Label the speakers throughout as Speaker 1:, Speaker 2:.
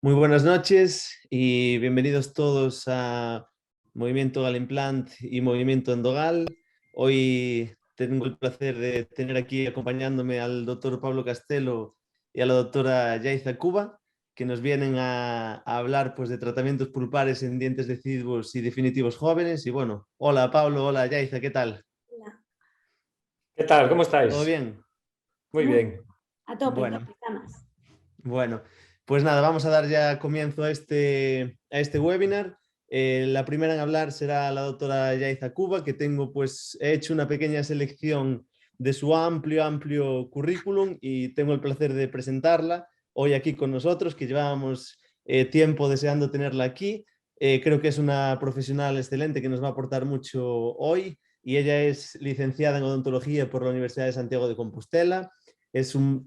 Speaker 1: Muy buenas noches y bienvenidos todos a Movimiento Galimplant y Movimiento Endogal. Hoy tengo el placer de tener aquí acompañándome al doctor Pablo Castelo y a la doctora Yaiza Cuba, que nos vienen a hablar pues, de tratamientos pulpares en dientes deciduos y definitivos jóvenes. Y bueno, hola Pablo, hola Yaiza, ¿qué tal?
Speaker 2: Hola.
Speaker 3: ¿Qué tal? ¿Cómo
Speaker 1: ¿Todo
Speaker 3: estáis?
Speaker 1: bien?
Speaker 3: Muy bien.
Speaker 2: A tope,
Speaker 1: Bueno.
Speaker 2: estamos.
Speaker 1: Bueno, pues nada, vamos a dar ya comienzo a este webinar. La primera en hablar será la doctora Yaiza Cuba, que he hecho una pequeña selección de su amplio currículum y tengo el placer de presentarla hoy aquí con nosotros, que llevábamos tiempo deseando tenerla aquí. Creo que es una profesional excelente que nos va a aportar mucho hoy y ella es licenciada en odontología por la Universidad de Santiago de Compostela.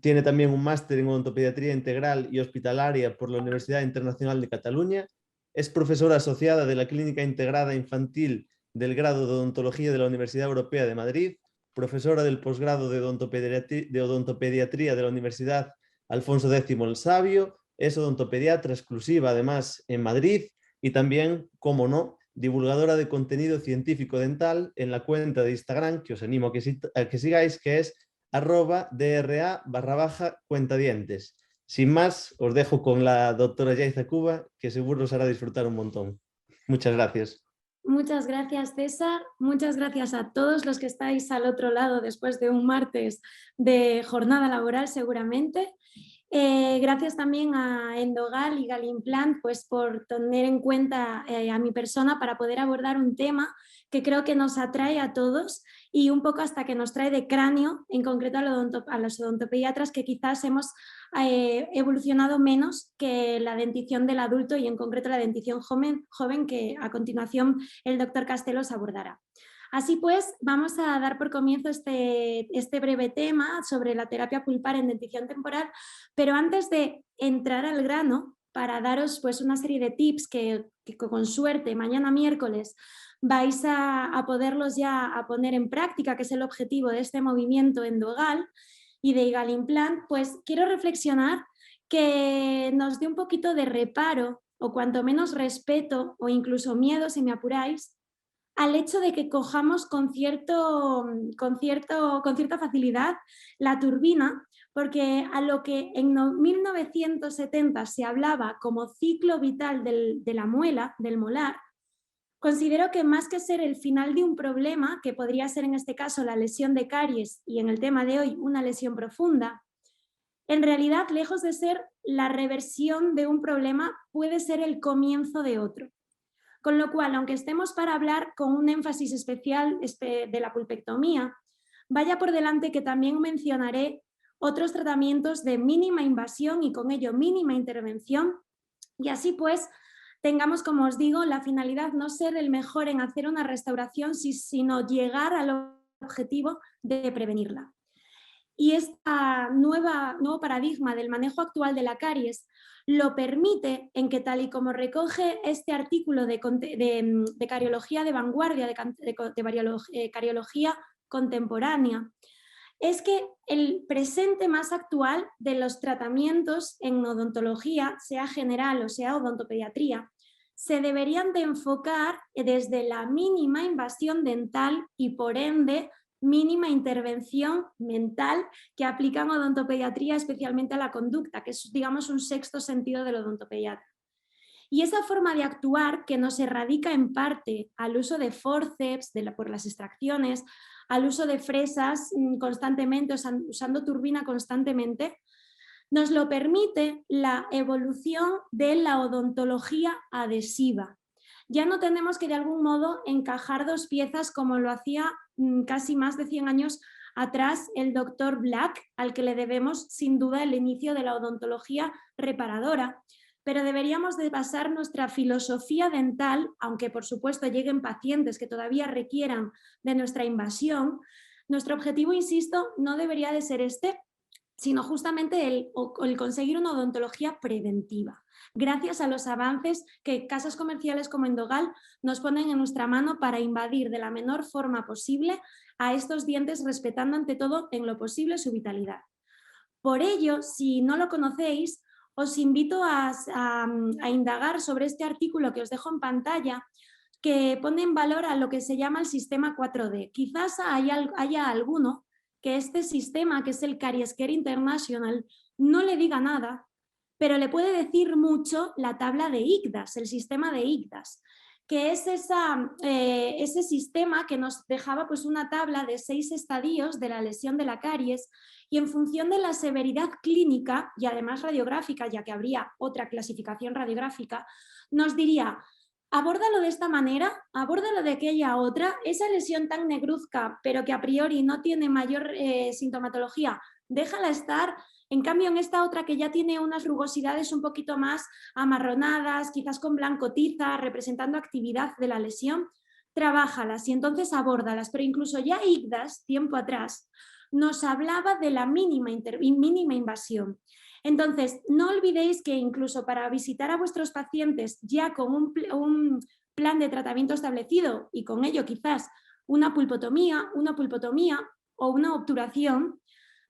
Speaker 1: Tiene también un máster en odontopediatría integral y hospitalaria por la Universidad Internacional de Cataluña. Es profesora asociada de la Clínica Integrada Infantil del grado de odontología de la Universidad Europea de Madrid, profesora del posgrado de odontopediatría de la Universidad Alfonso X el Sabio, es odontopediatra exclusiva además en Madrid y también, como no, divulgadora de contenido científico dental en la cuenta de Instagram que os animo a que sigáis, que es @DRA_cuentadientes. Sin más, os dejo con la doctora Yaiza Cuba, que seguro os hará disfrutar un montón. Muchas gracias.
Speaker 2: Muchas gracias, César. Muchas gracias a todos los que estáis al otro lado después de un martes de jornada laboral, seguramente. Gracias también a Endogal y Galimplant pues, por tener en cuenta a mi persona para poder abordar un tema que creo que nos atrae a todos y un poco hasta que nos trae de cráneo, en concreto a los odontopediatras que quizás hemos evolucionado menos que la dentición del adulto y en concreto la dentición joven que a continuación el doctor Castelos abordará. Así pues, vamos a dar por comienzo este breve tema sobre la terapia pulpar en dentición temporal, pero antes de entrar al grano, para daros pues, una serie de tips que con suerte mañana miércoles vais a poderlos ya a poner en práctica, que es el objetivo de este movimiento endogal y de Galimplant, pues quiero reflexionar que nos dé un poquito de reparo o cuanto menos respeto o incluso miedo, si me apuráis, al hecho de que cojamos con cierta facilidad la turbina, porque a lo que en 1970 se hablaba como ciclo vital de la muela, del molar, considero que más que ser el final de un problema, que podría ser en este caso la lesión de caries y en el tema de hoy una lesión profunda, en realidad, lejos de ser la reversión de un problema, puede ser el comienzo de otro. Con lo cual, aunque estemos para hablar con un énfasis especial de la pulpectomía, vaya por delante que también mencionaré otros tratamientos de mínima invasión y con ello mínima intervención, y así pues tengamos, como os digo, la finalidad no ser el mejor en hacer una restauración, sino llegar al objetivo de prevenirla. Y este nuevo paradigma del manejo actual de la caries lo permite en que, tal y como recoge este artículo de cariología de vanguardia, de cariología contemporánea, es que el presente más actual de los tratamientos en odontología, sea general o sea odontopediatría, se deberían de enfocar desde la mínima invasión dental y por ende mínima intervención mental que aplican odontopediatría, especialmente a la conducta, que es, digamos, un sexto sentido del odontopediatra. Y esa forma de actuar, que nos erradica en parte al uso de forceps por las extracciones, al uso de fresas constantemente, usando turbina constantemente, nos lo permite la evolución de la odontología adhesiva. Ya no tenemos que de algún modo encajar dos piezas como lo hacía casi más de 100 años atrás el doctor Black, al que le debemos sin duda el inicio de la odontología reparadora, pero deberíamos de basar nuestra filosofía dental, aunque por supuesto lleguen pacientes que todavía requieran de nuestra invasión. Nuestro objetivo, insisto, no debería de ser sino justamente el conseguir una odontología preventiva, gracias a los avances que casas comerciales como Endogal nos ponen en nuestra mano para invadir de la menor forma posible a estos dientes, respetando ante todo en lo posible su vitalidad. Por ello, si no lo conocéis, os invito a indagar sobre este artículo que os dejo en pantalla, que pone en valor a lo que se llama el sistema 4D. Quizás haya alguno que este sistema, que es el Caries Care International, no le diga nada, pero le puede decir mucho la tabla de ICDAS, el sistema de ICDAS, que es ese sistema que nos dejaba pues, una tabla de 6 estadios de la lesión de la caries, y en función de la severidad clínica y además radiográfica, ya que habría otra clasificación radiográfica, nos diría: abórdalo de esta manera, abórdalo de aquella otra, esa lesión tan negruzca pero que a priori no tiene mayor sintomatología, déjala estar. En cambio, en esta otra que ya tiene unas rugosidades un poquito más amarronadas, quizás con blanco tiza, representando actividad de la lesión, trabájalas y entonces abórdalas. Pero incluso ya ICDAS, tiempo atrás, nos hablaba de la mínima invasión. Entonces, no olvidéis que incluso para visitar a vuestros pacientes ya con un plan de tratamiento establecido y con ello quizás una pulpotomía o una obturación,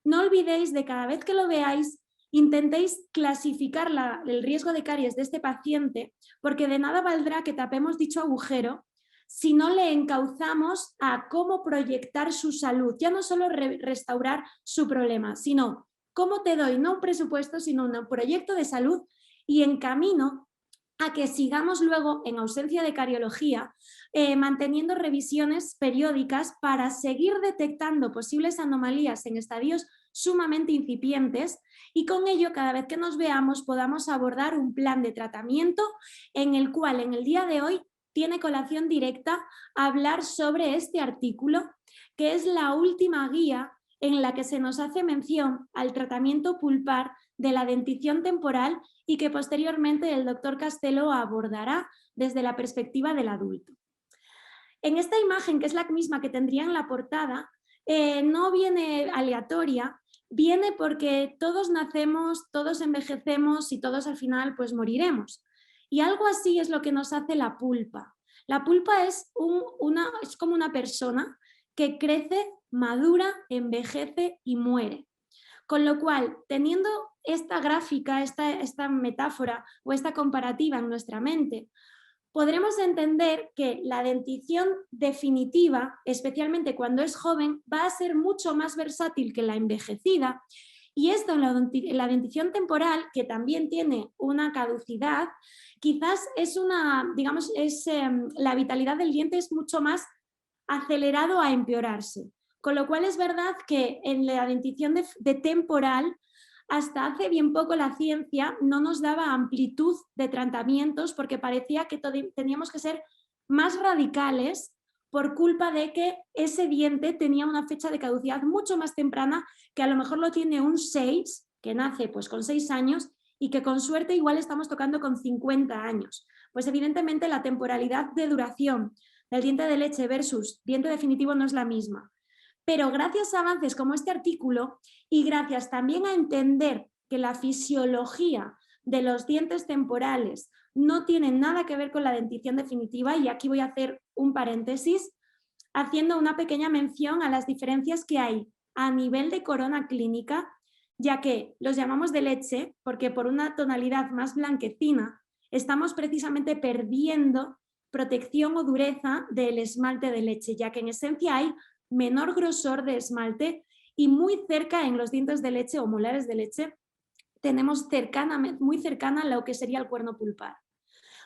Speaker 2: no olvidéis de cada vez que lo veáis, intentéis clasificar el riesgo de caries de este paciente, porque de nada valdrá que tapemos dicho agujero si no le encauzamos a cómo proyectar su salud, ya no solo restaurar su problema, sino cómo te doy no un presupuesto, sino un proyecto de salud y encamino a que sigamos luego, en ausencia de cariología, manteniendo revisiones periódicas para seguir detectando posibles anomalías en estadios sumamente incipientes, y con ello cada vez que nos veamos podamos abordar un plan de tratamiento en el cual en el día de hoy tiene colación directa a hablar sobre este artículo, que es la última guía en la que se nos hace mención al tratamiento pulpar de la dentición temporal y que posteriormente el doctor Castelo abordará desde la perspectiva del adulto. En esta imagen, que es la misma que tendría en la portada, no viene aleatoria, viene porque todos nacemos, todos envejecemos y todos al final pues moriremos. Y algo así es lo que nos hace la pulpa. La pulpa es como una persona que crece, madura, envejece y muere. Con lo cual, teniendo esta gráfica, esta metáfora o esta comparativa en nuestra mente, podremos entender que la dentición definitiva, especialmente cuando es joven, va a ser mucho más versátil que la envejecida, y esto en la dentición temporal, que también tiene una caducidad, quizás es la vitalidad del diente es mucho más acelerado a empeorarse. Con lo cual es verdad que en la dentición de temporal, hasta hace bien poco la ciencia no nos daba amplitud de tratamientos porque parecía que teníamos que ser más radicales por culpa de que ese diente tenía una fecha de caducidad mucho más temprana, que a lo mejor lo tiene un 6, que nace pues con 6 años, y que con suerte igual estamos tocando con 50 años. Pues evidentemente la temporalidad de duración del diente de leche versus diente definitivo no es la misma. Pero gracias a avances como este artículo y gracias también a entender que la fisiología de los dientes temporales no tiene nada que ver con la dentición definitiva, y aquí voy a hacer un paréntesis haciendo una pequeña mención a las diferencias que hay a nivel de corona clínica, ya que los llamamos de leche porque por una tonalidad más blanquecina estamos precisamente perdiendo protección o dureza del esmalte de leche, ya que en esencia hay menor grosor de esmalte y muy cerca en los dientes de leche o molares de leche tenemos muy cercana a lo que sería el cuerno pulpar.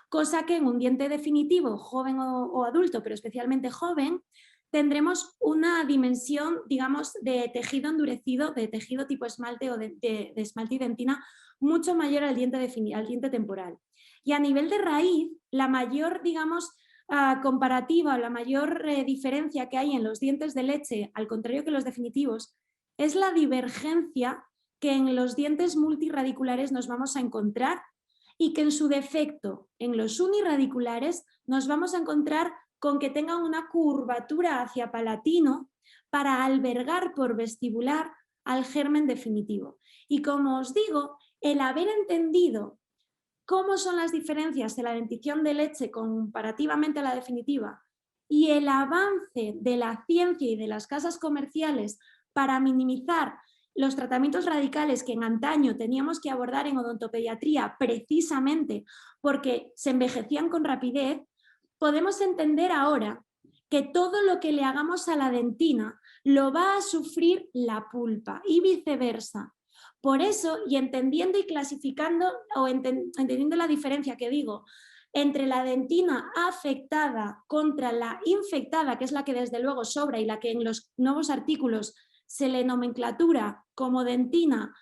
Speaker 2: Cosa que en un diente definitivo, joven o adulto, pero especialmente joven, tendremos una dimensión, digamos, de tejido endurecido, de tejido tipo esmalte o de esmalte y dentina, mucho mayor al diente temporal. Y a nivel de raíz, la mayor, digamos, comparativa o la mayor diferencia que hay en los dientes de leche, al contrario que los definitivos, es la divergencia que en los dientes multirradiculares nos vamos a encontrar, y que en su defecto en los unirradiculares nos vamos a encontrar con que tengan una curvatura hacia palatino para albergar por vestibular al germen definitivo. Y como os digo, el haber entendido cómo son las diferencias de la dentición de leche comparativamente a la definitiva y el avance de la ciencia y de las casas comerciales para minimizar los tratamientos radicales que en antaño teníamos que abordar en odontopediatría precisamente porque se envejecían con rapidez, podemos entender ahora que todo lo que le hagamos a la dentina lo va a sufrir la pulpa y viceversa. Por eso, y entendiendo y clasificando o entendiendo la diferencia que digo entre la dentina afectada contra la infectada, que es la que desde luego sobra y la que en los nuevos artículos se le nomenclatura como dentina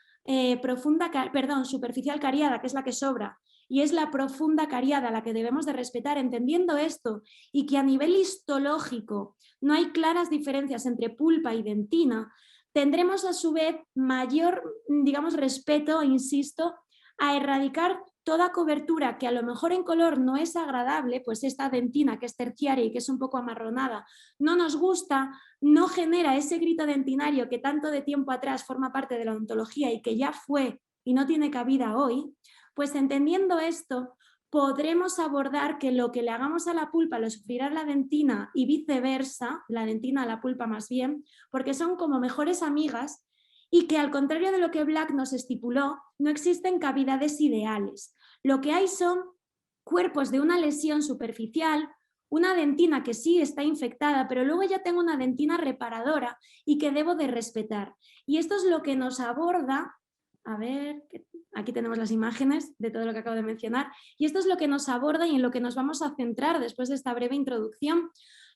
Speaker 2: superficial cariada, que es la que sobra, y es la profunda cariada la que debemos de respetar, entendiendo esto y que a nivel histológico no hay claras diferencias entre pulpa y dentina, tendremos a su vez mayor, digamos, respeto, insisto, a erradicar toda cobertura que a lo mejor en color no es agradable, pues esta dentina que es terciaria y que es un poco amarronada no nos gusta, no genera ese grito dentinario que tanto de tiempo atrás forma parte de la odontología y que ya fue y no tiene cabida hoy. Pues entendiendo esto, podremos abordar que lo que le hagamos a la pulpa lo sufrirá la dentina y viceversa, la dentina a la pulpa más bien, porque son como mejores amigas y que al contrario de lo que Black nos estipuló, no existen cavidades ideales. Lo que hay son cuerpos de una lesión superficial, una dentina que sí está infectada, pero luego ya tengo una dentina reparadora y que debo de respetar. Y esto es lo que nos aborda, a ver, aquí tenemos las imágenes de todo lo que acabo de mencionar, y esto es lo que nos aborda y en lo que nos vamos a centrar después de esta breve introducción,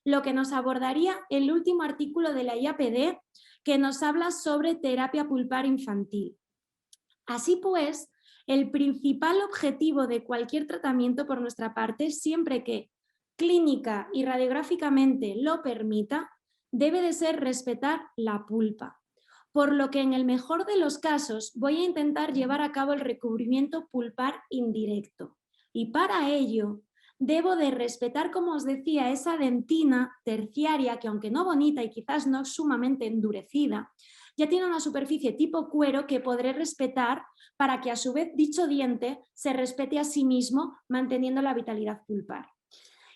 Speaker 2: lo que nos abordaría el último artículo de la IAPD, que nos habla sobre terapia pulpar infantil. Así pues, el principal objetivo de cualquier tratamiento por nuestra parte, siempre que clínica y radiográficamente lo permita, debe de ser respetar la pulpa. Por lo que en el mejor de los casos voy a intentar llevar a cabo el recubrimiento pulpar indirecto. Y para ello debo de respetar, como os decía, esa dentina terciaria que aunque no bonita y quizás no sumamente endurecida, ya tiene una superficie tipo cuero que podré respetar para que a su vez dicho diente se respete a sí mismo manteniendo la vitalidad pulpar.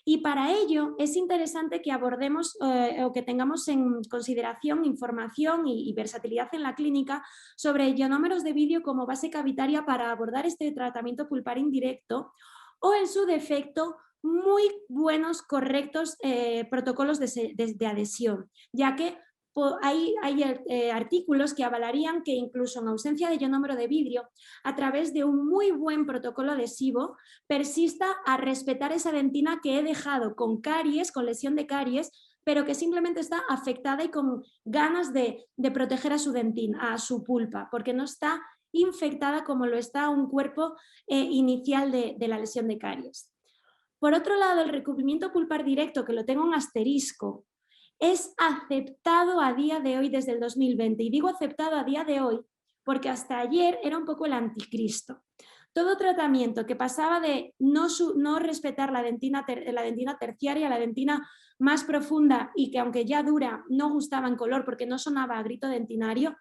Speaker 2: Y para ello es interesante que abordemos o que tengamos en consideración información y versatilidad en la clínica sobre ionómeros de vídeo como base cavitaria para abordar este tratamiento pulpar indirecto o en su defecto muy buenos, correctos protocolos de adhesión, ya que hay artículos que avalarían que incluso en ausencia de ionómero de vidrio, a través de un muy buen protocolo adhesivo, persista a respetar esa dentina que he dejado con caries, con lesión de caries, pero que simplemente está afectada y con ganas de proteger a su dentina, a su pulpa, porque no está infectada como lo está un cuerpo inicial de la lesión de caries. Por otro lado, el recubrimiento pulpar directo, que lo tengo en asterisco, es aceptado a día de hoy desde el 2020. Y digo aceptado a día de hoy porque hasta ayer era un poco el anticristo. Todo tratamiento que pasaba de no respetar la dentina terciaria, la dentina más profunda y que aunque ya dura no gustaba en color porque no sonaba a grito dentinario,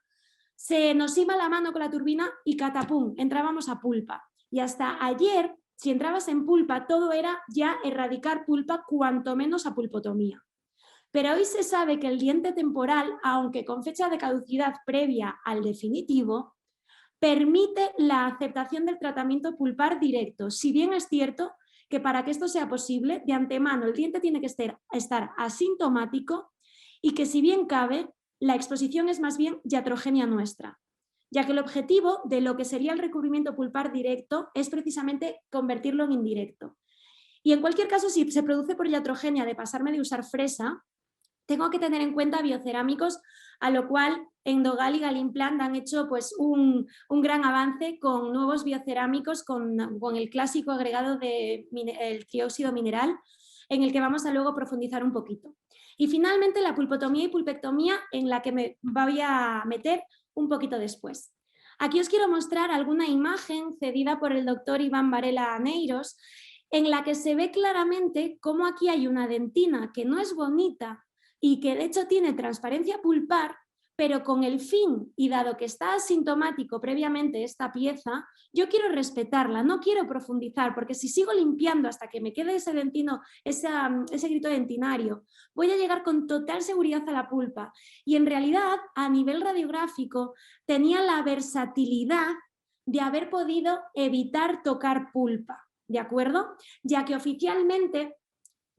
Speaker 2: se nos iba la mano con la turbina y catapum, entrábamos a pulpa. Y hasta ayer, si entrabas en pulpa, todo era ya erradicar pulpa, cuanto menos a pulpotomía. Pero hoy se sabe que el diente temporal, aunque con fecha de caducidad previa al definitivo, permite la aceptación del tratamiento pulpar directo. Si bien es cierto que para que esto sea posible, de antemano el diente tiene que estar asintomático y que si bien cabe, la exposición es más bien iatrogenia nuestra, ya que el objetivo de lo que sería el recubrimiento pulpar directo es precisamente convertirlo en indirecto. Y en cualquier caso, si se produce por iatrogenia de pasarme de usar fresa, tengo que tener en cuenta biocerámicos, a lo cual Endogal y Galimplant han hecho pues, un gran avance con nuevos biocerámicos, con el clásico agregado del trióxido mineral, en el que vamos a luego profundizar un poquito. Y finalmente la pulpotomía y pulpectomía, en la que me voy a meter un poquito después. Aquí os quiero mostrar alguna imagen cedida por el doctor Iván Varela Neiros, en la que se ve claramente cómo aquí hay una dentina que no es bonita, y que de hecho tiene transparencia pulpar, pero con el fin, y dado que está asintomático previamente esta pieza, yo quiero respetarla, no quiero profundizar, porque si sigo limpiando hasta que me quede ese dentino, ese grito dentinario, voy a llegar con total seguridad a la pulpa. Y en realidad, a nivel radiográfico, tenía la versatilidad de haber podido evitar tocar pulpa, ¿de acuerdo? Ya que oficialmente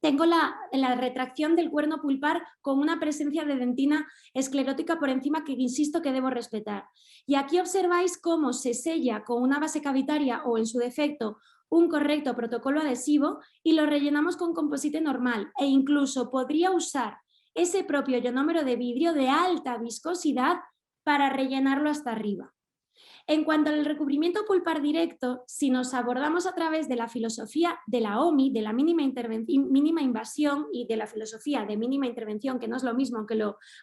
Speaker 2: tengo la retracción del cuerno pulpar con una presencia de dentina esclerótica por encima que insisto que debo respetar. Y aquí observáis cómo se sella con una base cavitaria o en su defecto un correcto protocolo adhesivo y lo rellenamos con composite normal e incluso podría usar ese propio ionómero de vidrio de alta viscosidad para rellenarlo hasta arriba. En cuanto al recubrimiento pulpar directo, si nos abordamos a través de la filosofía de la OMI, de la mínima invasión y de la filosofía de mínima intervención, que no es lo mismo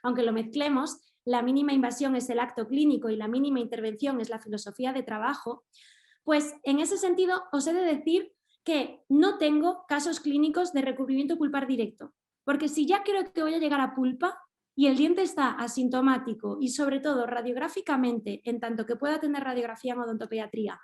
Speaker 2: aunque lo mezclemos, la mínima invasión es el acto clínico y la mínima intervención es la filosofía de trabajo, pues en ese sentido os he de decir que no tengo casos clínicos de recubrimiento pulpar directo, porque si ya creo que voy a llegar a pulpa, y el diente está asintomático y sobre todo radiográficamente, en tanto que pueda tener radiografía en odontopediatría,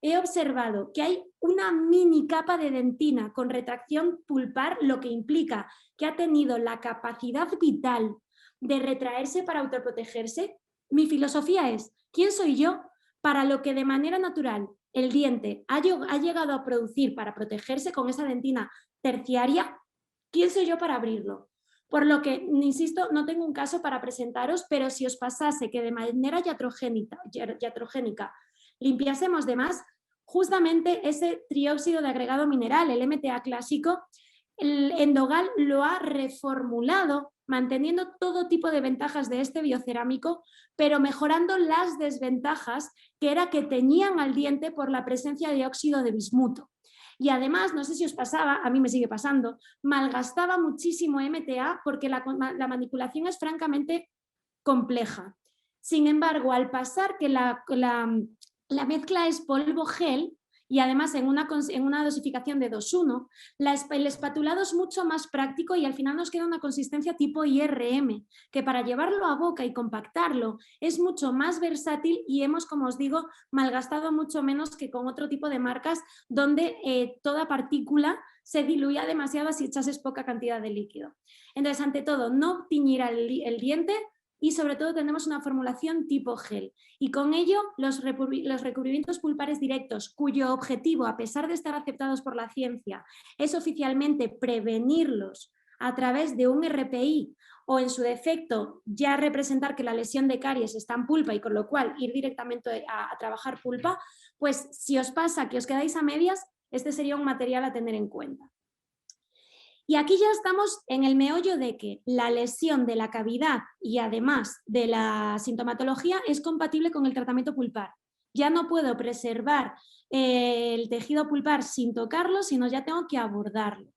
Speaker 2: he observado que hay una mini capa de dentina con retracción pulpar, lo que implica que ha tenido la capacidad vital de retraerse para autoprotegerse. Mi filosofía es, ¿quién soy yo para lo que de manera natural el diente ha llegado a producir para protegerse con esa dentina terciaria? ¿Quién soy yo para abrirlo? Por lo que, insisto, no tengo un caso para presentaros, pero si os pasase que de manera iatrogénica limpiásemos de más, justamente ese trióxido de agregado mineral, el MTA clásico, el Endogal lo ha reformulado, manteniendo todo tipo de ventajas de este biocerámico, pero mejorando las desventajas que era que teñían al diente por la presencia de óxido de bismuto. Y además, no sé si os pasaba, a mí me sigue pasando, malgastaba muchísimo MTA porque la manipulación es francamente compleja. Sin embargo, al pasar que la mezcla es polvo-gel y además en una dosificación de 2:1, el espatulado es mucho más práctico y al final nos queda una consistencia tipo IRM, que para llevarlo a boca y compactarlo es mucho más versátil y hemos, como os digo, malgastado mucho menos que con otro tipo de marcas donde toda partícula se diluía demasiado si echases poca cantidad de líquido. Entonces, ante todo, no tiñir el diente, y sobre todo tenemos una formulación tipo gel y con ello los recubrimientos pulpares directos, cuyo objetivo, a pesar de estar aceptados por la ciencia, es oficialmente prevenirlos a través de un RPI o en su defecto ya representar que la lesión de caries está en pulpa y con lo cual ir directamente a trabajar pulpa, pues si os pasa que os quedáis a medias, este sería un material a tener en cuenta. Y aquí ya estamos en el meollo de que la lesión de la cavidad y además de la sintomatología es compatible con el tratamiento pulpar. Ya no puedo preservar el tejido pulpar sin tocarlo, sino ya tengo que abordarlo.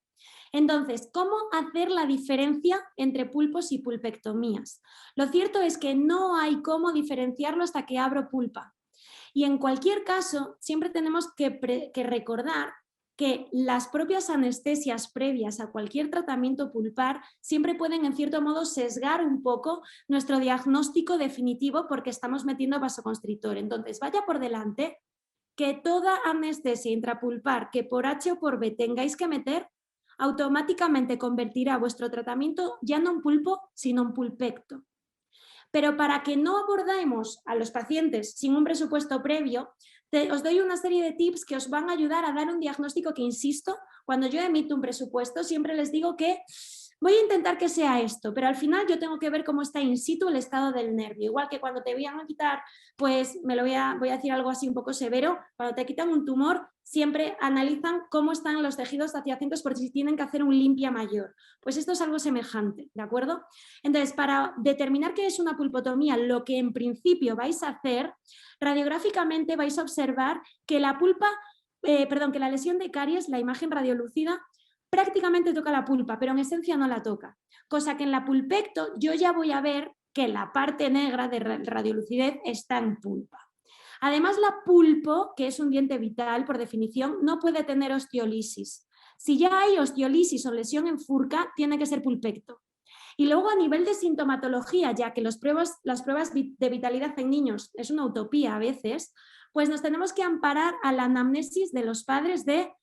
Speaker 2: Entonces, ¿cómo hacer la diferencia entre pulpos y pulpectomías? Lo cierto es que no hay cómo diferenciarlo hasta que abro pulpa. Y en cualquier caso, siempre tenemos que recordar que las propias anestesias previas a cualquier tratamiento pulpar siempre pueden en cierto modo sesgar un poco nuestro diagnóstico definitivo porque estamos metiendo vasoconstrictor. Entonces, vaya por delante que toda anestesia intrapulpar que por H o por B tengáis que meter automáticamente convertirá vuestro tratamiento ya no en pulpo, sino en pulpecto. Pero para que no abordemos a los pacientes sin un presupuesto previo, os doy una serie de tips que os van a ayudar a dar un diagnóstico que, insisto, cuando yo emito un presupuesto siempre les digo que voy a intentar que sea esto, pero al final yo tengo que ver cómo está in situ el estado del nervio. Igual que cuando te vayan a quitar, pues voy a decir algo así un poco severo, cuando te quitan un tumor, siempre analizan cómo están los tejidos adyacentes por si tienen que hacer un limpia mayor. Pues esto es algo semejante, ¿de acuerdo? Entonces, para determinar qué es una pulpotomía, lo que en principio vais a hacer, radiográficamente vais a observar que que la lesión de caries, la imagen radiolúcida, prácticamente toca la pulpa, pero en esencia no la toca. Cosa que en la pulpecto yo ya voy a ver que la parte negra de radiolucidez está en pulpa. Además, la pulpo, que es un diente vital por definición, no puede tener osteolisis. Si ya hay osteolisis o lesión en furca, tiene que ser pulpecto. Y luego a nivel de sintomatología, ya que las pruebas de vitalidad en niños es una utopía a veces, pues nos tenemos que amparar a la anamnesis de los padres de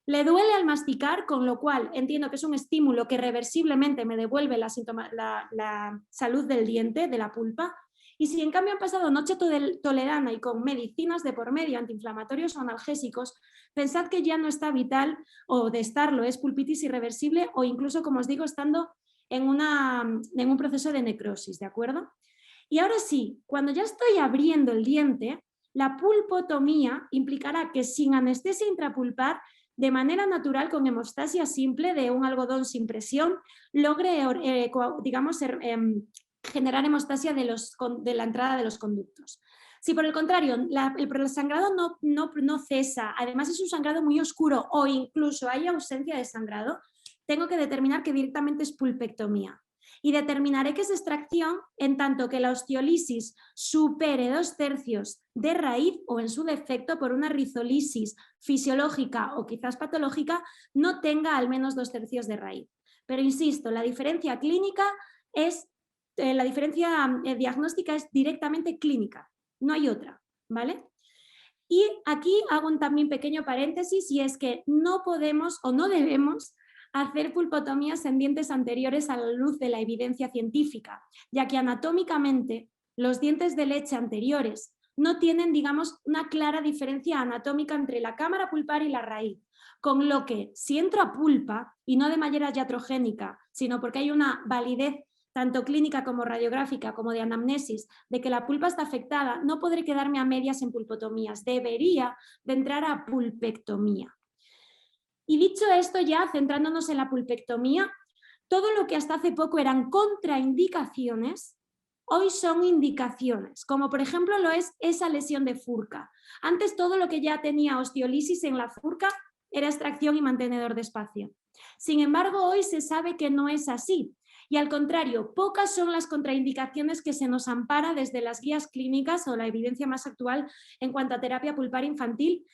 Speaker 2: le duele al masticar, con lo cual entiendo que es un estímulo que reversiblemente me devuelve la salud del diente, de la pulpa. Y si en cambio han pasado noche toledana y con medicinas de por medio, antiinflamatorios o analgésicos, pensad que ya no está vital, o de estarlo, es pulpitis irreversible o incluso, como os digo, estando en un proceso de necrosis, ¿de acuerdo? Y ahora sí, cuando ya estoy abriendo el diente, la pulpotomía implicará que sin anestesia intrapulpar, de manera natural, con hemostasia simple de un algodón sin presión, logre, digamos, generar hemostasia de la entrada de los conductos. Si por el contrario el sangrado no cesa, además es un sangrado muy oscuro o incluso hay ausencia de sangrado, tengo que determinar que directamente es pulpectomía. Y determinaré que es extracción en tanto que la osteolisis supere 2/3 de raíz o en su defecto por una rizolisis fisiológica o quizás patológica no tenga al menos 2/3 de raíz. Pero insisto, la diferencia clínica es, la diferencia diagnóstica es directamente clínica, no hay otra, ¿vale? Y aquí hago un también pequeño paréntesis y es que no podemos o no debemos hacer pulpotomías en dientes anteriores a la luz de la evidencia científica, ya que anatómicamente los dientes de leche anteriores no tienen, digamos, una clara diferencia anatómica entre la cámara pulpar y la raíz, con lo que si entro a pulpa, y no de manera iatrogénica, sino porque hay una validez tanto clínica como radiográfica, como de anamnesis, de que la pulpa está afectada, no podré quedarme a medias en pulpotomías, debería de entrar a pulpectomía. Y dicho esto, ya centrándonos en la pulpectomía, todo lo que hasta hace poco eran contraindicaciones, hoy son indicaciones, como por ejemplo lo es esa lesión de furca. Antes todo lo que ya tenía osteolisis en la furca era extracción y mantenedor de espacio. Sin embargo, hoy se sabe que no es así. Y al contrario, pocas son las contraindicaciones que se nos ampara desde las guías clínicas o la evidencia más actual en cuanto a terapia pulpar infantil.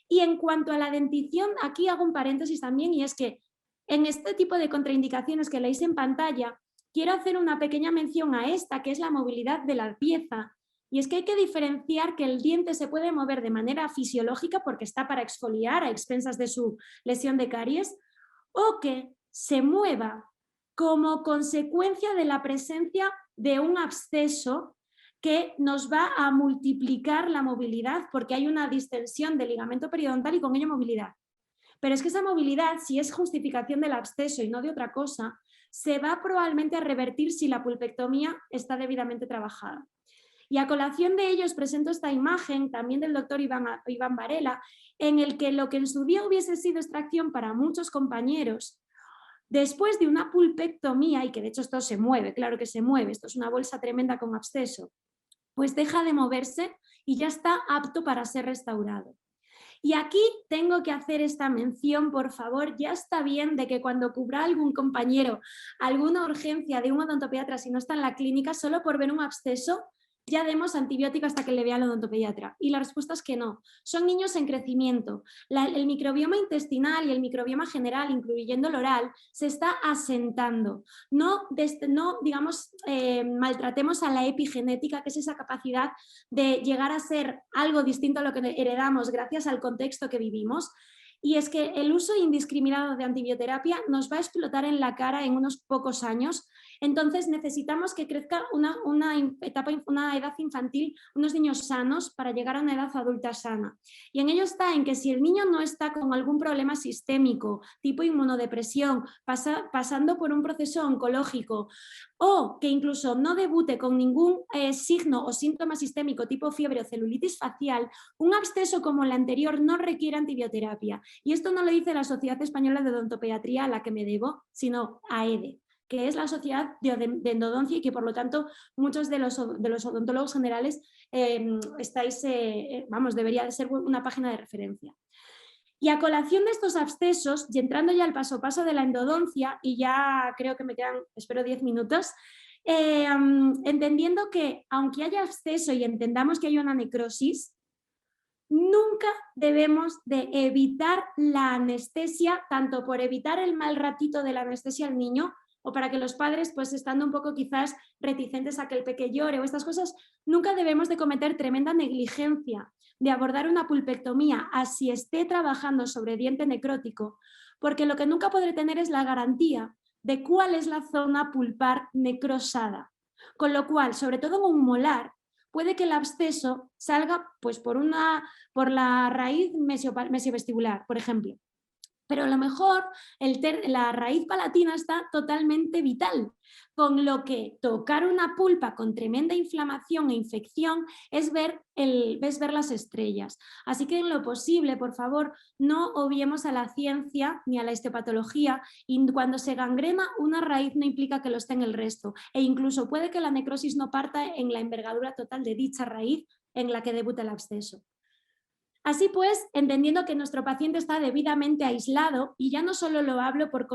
Speaker 2: Y en cuanto a la dentición, aquí hago un paréntesis también, y es que en este tipo de contraindicaciones que leéis en pantalla, quiero hacer una pequeña mención a esta, que es la movilidad de la pieza. Y es que hay que diferenciar que el diente se puede mover de manera fisiológica porque está para exfoliar a expensas de su lesión de caries, o que se mueva como consecuencia de la presencia de un absceso que nos va a multiplicar la movilidad porque hay una distensión del ligamento periodontal y con ello movilidad. Pero es que esa movilidad, si es justificación del absceso y no de otra cosa, se va probablemente a revertir si la pulpectomía está debidamente trabajada. Y a colación de ello os presento esta imagen también del doctor Iván Varela, en el que lo que en su día hubiese sido extracción para muchos compañeros, después de una pulpectomía, y que de hecho esto se mueve, claro que se mueve, esto es una bolsa tremenda con absceso, pues deja de moverse y ya está apto para ser restaurado. Y aquí tengo que hacer esta mención, por favor, ya está bien de que cuando cubra algún compañero alguna urgencia de un odontopediatra si no está en la clínica, solo por ver un absceso, ya demos antibiótico hasta que le vea al odontopediatra. Y la respuesta es que no. Son niños en crecimiento. El microbioma intestinal y el microbioma general, incluyendo el oral, se está asentando. No digamos, maltratemos a la epigenética, que es esa capacidad de llegar a ser algo distinto a lo que heredamos gracias al contexto que vivimos. Y es que el uso indiscriminado de antibioterapia nos va a explotar en la cara en unos pocos años. Entonces necesitamos que crezca una edad infantil, unos niños sanos para llegar a una edad adulta sana. Y en ello está en que si el niño no está con algún problema sistémico, tipo inmunodepresión, pasando por un proceso oncológico, o que incluso no debute con ningún signo o síntoma sistémico tipo fiebre o celulitis facial, un absceso como el anterior no requiere antibioterapia. Y esto no lo dice la Sociedad Española de Odontopediatría, a la que me debo, sino a EDE, que es la Sociedad de Endodoncia y que por lo tanto muchos de los odontólogos generales debería de ser una página de referencia. Y a colación de estos abscesos, y entrando ya al paso a paso de la endodoncia, y ya creo que me quedan, espero, 10 minutos, entendiendo que aunque haya absceso y entendamos que hay una necrosis, nunca debemos de evitar la anestesia, tanto por evitar el mal ratito de la anestesia al niño, o para que los padres, pues estando un poco quizás reticentes a que el peque llore o estas cosas, nunca debemos de cometer tremenda negligencia de abordar una pulpectomía así esté trabajando sobre diente necrótico, porque lo que nunca podré tener es la garantía de cuál es la zona pulpar necrosada. Con lo cual, sobre todo en un molar, puede que el absceso salga pues, por la raíz mesiovestibular, por ejemplo. Pero a lo mejor la raíz palatina está totalmente vital, con lo que tocar una pulpa con tremenda inflamación e infección es ver las estrellas. Así que en lo posible, por favor, no obviemos a la ciencia ni a la histopatología, y cuando se gangrena una raíz no implica que lo esté en el resto, e incluso puede que la necrosis no parta en la envergadura total de dicha raíz en la que debuta el absceso. Así pues, entendiendo que nuestro paciente está debidamente aislado, y ya no solo lo hablo por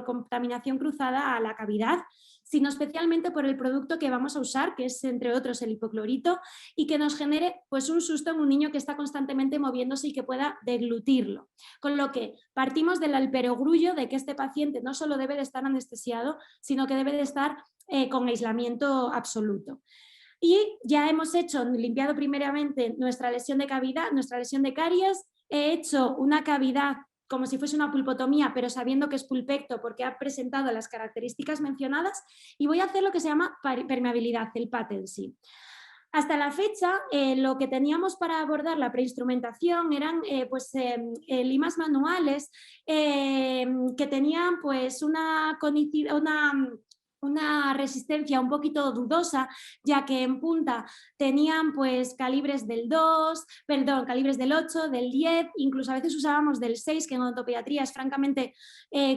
Speaker 2: contaminación cruzada a la cavidad, sino especialmente por el producto que vamos a usar, que es entre otros el hipoclorito, y que nos genere pues, un susto en un niño que está constantemente moviéndose y que pueda deglutirlo. Con lo que partimos del perogrullo de que este paciente no solo debe de estar anestesiado, sino que debe de estar con aislamiento absoluto. Y ya hemos limpiado primeramente nuestra lesión de cavidad, nuestra lesión de caries, he hecho una cavidad como si fuese una pulpotomía, pero sabiendo que es pulpecto porque ha presentado las características mencionadas, y voy a hacer lo que se llama permeabilidad, el patency. Hasta la fecha, lo que teníamos para abordar la preinstrumentación eran limas manuales que tenían pues una resistencia un poquito dudosa, ya que en punta tenían pues calibres del 8, del 10, incluso a veces usábamos del 6, que en odontopediatría es francamente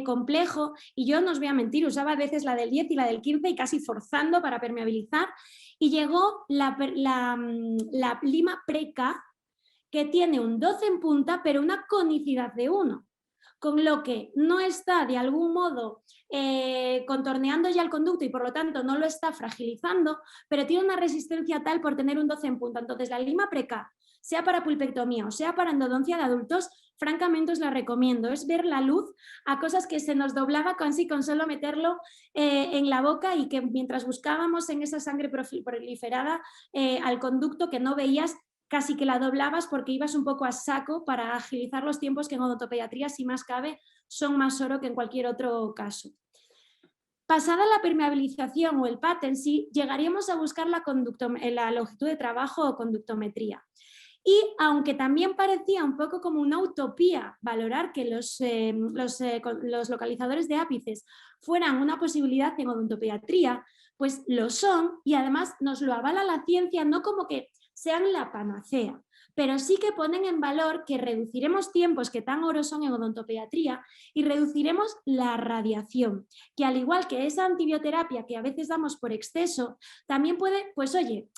Speaker 2: complejo, y yo no os voy a mentir, usaba a veces la del 10 y la del 15 y casi forzando para permeabilizar, y llegó la lima preca, que tiene un 12 en punta pero una conicidad de 1. Con lo que no está de algún modo contorneando ya el conducto y por lo tanto no lo está fragilizando, pero tiene una resistencia tal por tener un 12 en punta. Entonces la lima preca, sea para pulpectomía o sea para endodoncia de adultos, francamente os la recomiendo. Es ver la luz a cosas que se nos doblaba con solo meterlo en la boca, y que mientras buscábamos en esa sangre proliferada al conducto, que no veías, casi que la doblabas porque ibas un poco a saco para agilizar los tiempos, que en odontopediatría, si más cabe, son más oro que en cualquier otro caso. Pasada la permeabilización o el patency, llegaríamos a buscar la longitud de trabajo o conductometría. Y aunque también parecía un poco como una utopía valorar que los localizadores de ápices fueran una posibilidad en odontopediatría, pues lo son, y además nos lo avala la ciencia, no como que sean la panacea, pero sí que ponen en valor que reduciremos tiempos que tan oro son en odontopediatría, y reduciremos la radiación, que al igual que esa antibioterapia que a veces damos por exceso, también puede, pues oye,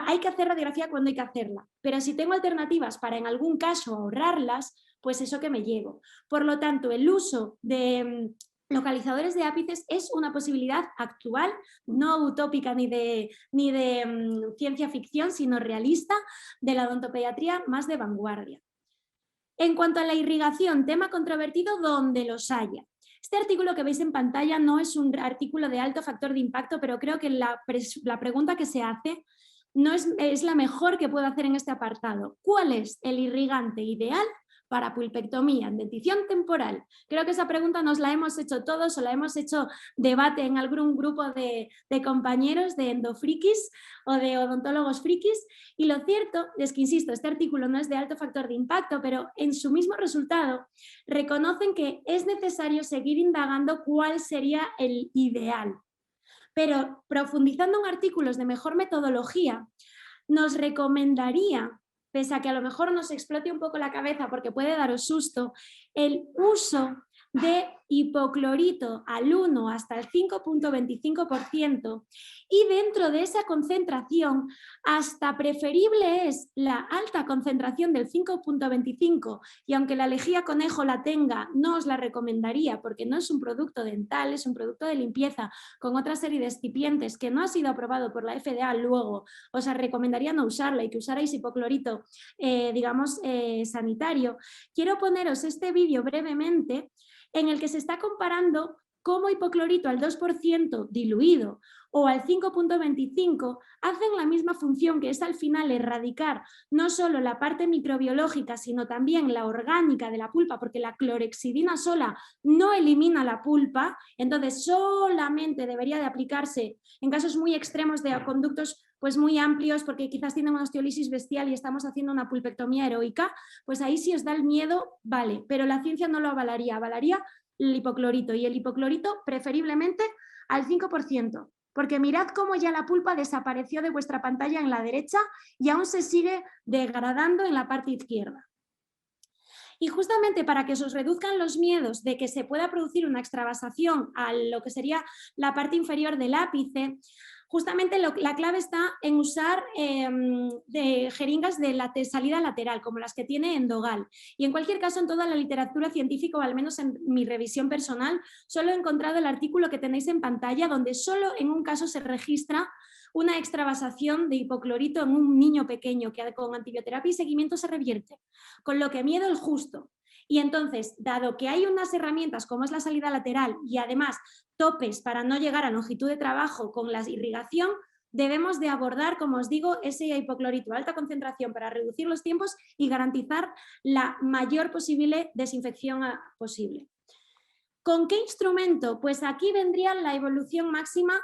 Speaker 2: hay que hacer radiografía cuando hay que hacerla, pero si tengo alternativas para en algún caso ahorrarlas, pues eso que me llevo. Por lo tanto, el uso de localizadores de ápices es una posibilidad actual, no utópica ni de ciencia ficción, sino realista, de la odontopediatría más de vanguardia. En cuanto a la irrigación, tema controvertido donde los haya. Este artículo que veis en pantalla no es un artículo de alto factor de impacto, pero creo que la pregunta que se hace no es la mejor que puedo hacer en este apartado. ¿Cuál es el irrigante ideal para pulpectomía en dentición temporal? Creo que esa pregunta nos la hemos hecho todos, o la hemos hecho debate en algún grupo de compañeros de endofrikis o de odontólogos frikis, y lo cierto es que, insisto, este artículo no es de alto factor de impacto, pero en su mismo resultado reconocen que es necesario seguir indagando cuál sería el ideal. Pero profundizando en artículos de mejor metodología, nos recomendaría, pese a que a lo mejor nos explote un poco la cabeza porque puede daros susto, el uso de hipoclorito al 1 hasta el 5.25%, y dentro de esa concentración hasta preferible es la alta concentración del 5.25, y aunque la lejía conejo la tenga, no os la recomendaría porque no es un producto dental, es un producto de limpieza con otra serie de excipientes que no ha sido aprobado por la FDA. Luego os recomendaría no usarla y que usarais hipoclorito sanitario. Quiero poneros este vídeo brevemente en el que se está comparando cómo hipoclorito al 2% diluido o al 5,25 hacen la misma función, que es al final erradicar no solo la parte microbiológica, sino también la orgánica de la pulpa, porque la clorhexidina sola no elimina la pulpa. Entonces solamente debería de aplicarse en casos muy extremos de conductos pues muy amplios, porque quizás tienen una osteolisis bestial y estamos haciendo una pulpectomía heroica, pues ahí si os da el miedo, vale, pero la ciencia no lo avalaría el hipoclorito, y el hipoclorito preferiblemente al 5%, porque mirad cómo ya la pulpa desapareció de vuestra pantalla en la derecha y aún se sigue degradando en la parte izquierda. Y justamente para que se os reduzcan los miedos de que se pueda producir una extravasación a lo que sería la parte inferior del ápice, justamente la clave está en usar jeringas de salida lateral, como las que tiene Endogal. Y en cualquier caso, en toda la literatura científica, o al menos en mi revisión personal, solo he encontrado el artículo que tenéis en pantalla, donde solo en un caso se registra una extravasación de hipoclorito en un niño pequeño que con antibioterapia y seguimiento se revierte, con lo que miedo el justo. Y entonces, dado que hay unas herramientas como es la salida lateral y además topes para no llegar a longitud de trabajo con la irrigación, debemos de abordar, como os digo, ese hipoclorito a alta concentración para reducir los tiempos y garantizar la mayor posible desinfección posible. ¿Con qué instrumento? Pues aquí vendría la evolución máxima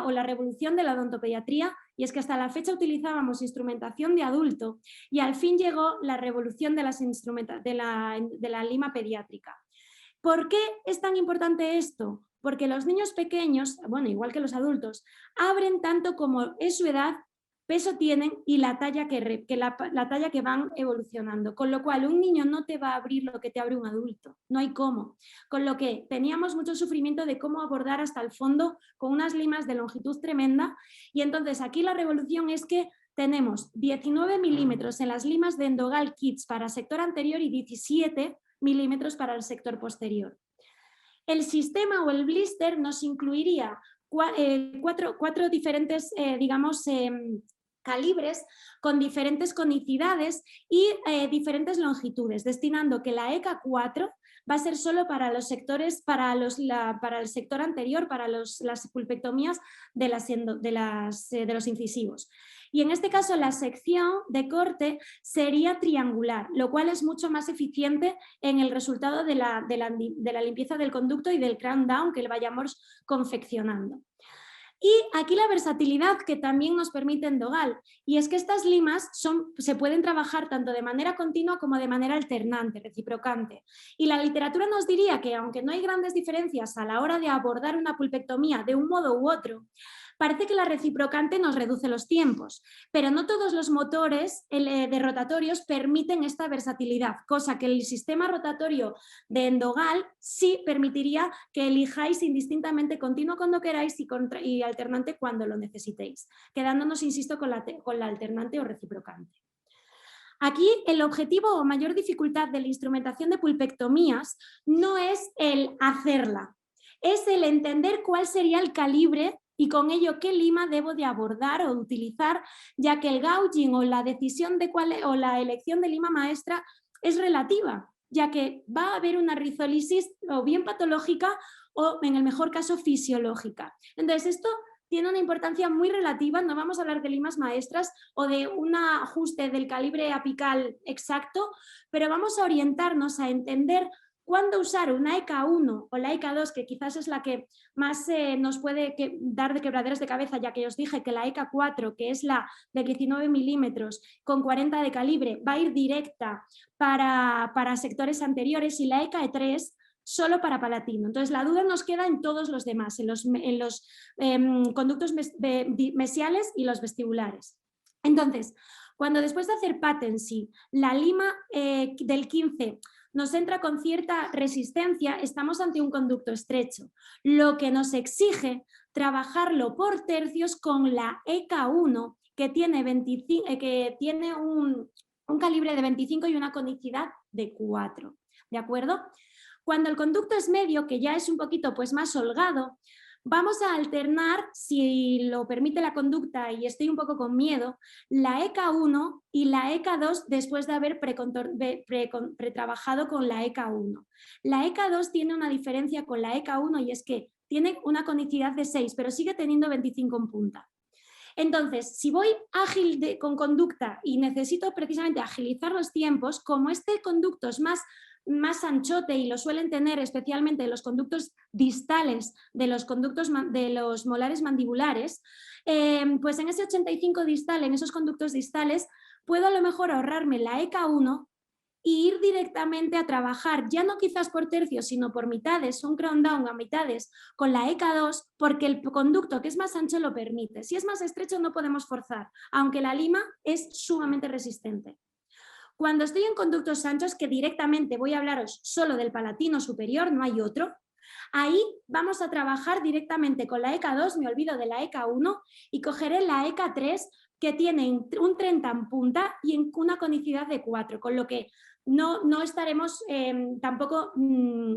Speaker 2: o la revolución de la odontopediatría, y es que hasta la fecha utilizábamos instrumentación de adulto y al fin llegó la revolución de la lima pediátrica. ¿Por qué es tan importante esto? Porque los niños pequeños, bueno, igual que los adultos, abren tanto como es su edad, peso tienen y la talla la talla que van evolucionando, con lo cual un niño no te va a abrir lo que te abre un adulto, no hay cómo, con lo que teníamos mucho sufrimiento de cómo abordar hasta el fondo con unas limas de longitud tremenda, y entonces aquí la revolución es que tenemos 19 milímetros en las limas de Endogal Kids para sector anterior y 17 milímetros para el sector posterior. El sistema o el blister nos incluiría cuatro diferentes, calibres con diferentes conicidades y diferentes longitudes, destinando que la ECA 4 va a ser solo para los sectores, para el sector anterior, para las pulpectomías de los incisivos. Y en este caso la sección de corte sería triangular, lo cual es mucho más eficiente en el resultado de la limpieza del conducto y del crown down que le vayamos confeccionando. Y aquí la versatilidad que también nos permite Endogal, y es que estas limas se pueden trabajar tanto de manera continua como de manera alternante, reciprocante. Y la literatura nos diría que aunque no hay grandes diferencias a la hora de abordar una pulpectomía de un modo u otro, parece que la reciprocante nos reduce los tiempos, pero no todos los motores de rotatorios permiten esta versatilidad, cosa que el sistema rotatorio de Endogal sí permitiría que elijáis indistintamente continuo cuando queráis y alternante cuando lo necesitéis, quedándonos, insisto, con la alternante o reciprocante. Aquí el objetivo o mayor dificultad de la instrumentación de pulpectomías no es el hacerla, es el entender cuál sería el calibre y con ello qué lima debo de abordar o utilizar, ya que el gouging o la decisión o la elección de lima maestra es relativa, ya que va a haber una rizolisis o bien patológica o en el mejor caso fisiológica. Entonces esto tiene una importancia muy relativa, no vamos a hablar de limas maestras o de un ajuste del calibre apical exacto, pero vamos a orientarnos a entender cuándo usar una ECA 1 o la ECA 2, que quizás es la que más nos puede dar de quebraderos de cabeza, ya que os dije que la ECA 4, que es la de 19 milímetros con 40 de calibre, va a ir directa para sectores anteriores, y la ECA 3 solo para palatino. Entonces la duda nos queda en todos los demás, en los conductos mesiales y los vestibulares. Entonces, cuando después de hacer patency, la lima del 15 nos entra con cierta resistencia, estamos ante un conducto estrecho, lo que nos exige trabajarlo por tercios con la ECA 1, que tiene, un calibre de 25 y una conicidad de 4, ¿de acuerdo? Cuando el conducto es medio, que ya es un poquito pues, más holgado, Vamos a alternar, si lo permite la conducta y estoy un poco con miedo, la ECA1 y la ECA2 después de haber pretrabajado con la ECA1. La ECA2 tiene una diferencia con la ECA1 y es que tiene una conicidad de 6, pero sigue teniendo 25 en punta. Entonces, si voy ágil con conducta y necesito precisamente agilizar los tiempos, como este conducto es más anchote y lo suelen tener especialmente los conductos distales de los molares mandibulares, pues en ese 85 distal, en esos conductos distales, puedo a lo mejor ahorrarme la ECA1 y ir directamente a trabajar, ya no quizás por tercios, sino por mitades, un crown down a mitades con la ECA2, porque el conducto que es más ancho lo permite. Si es más estrecho no podemos forzar, aunque la lima es sumamente resistente. Cuando estoy en conductos anchos, que directamente voy a hablaros solo del palatino superior, no hay otro, ahí vamos a trabajar directamente con la ECA2, me olvido de la ECA1 y cogeré la ECA3 que tiene un 30 en punta y en una conicidad de 4, con lo que no estaremos tampoco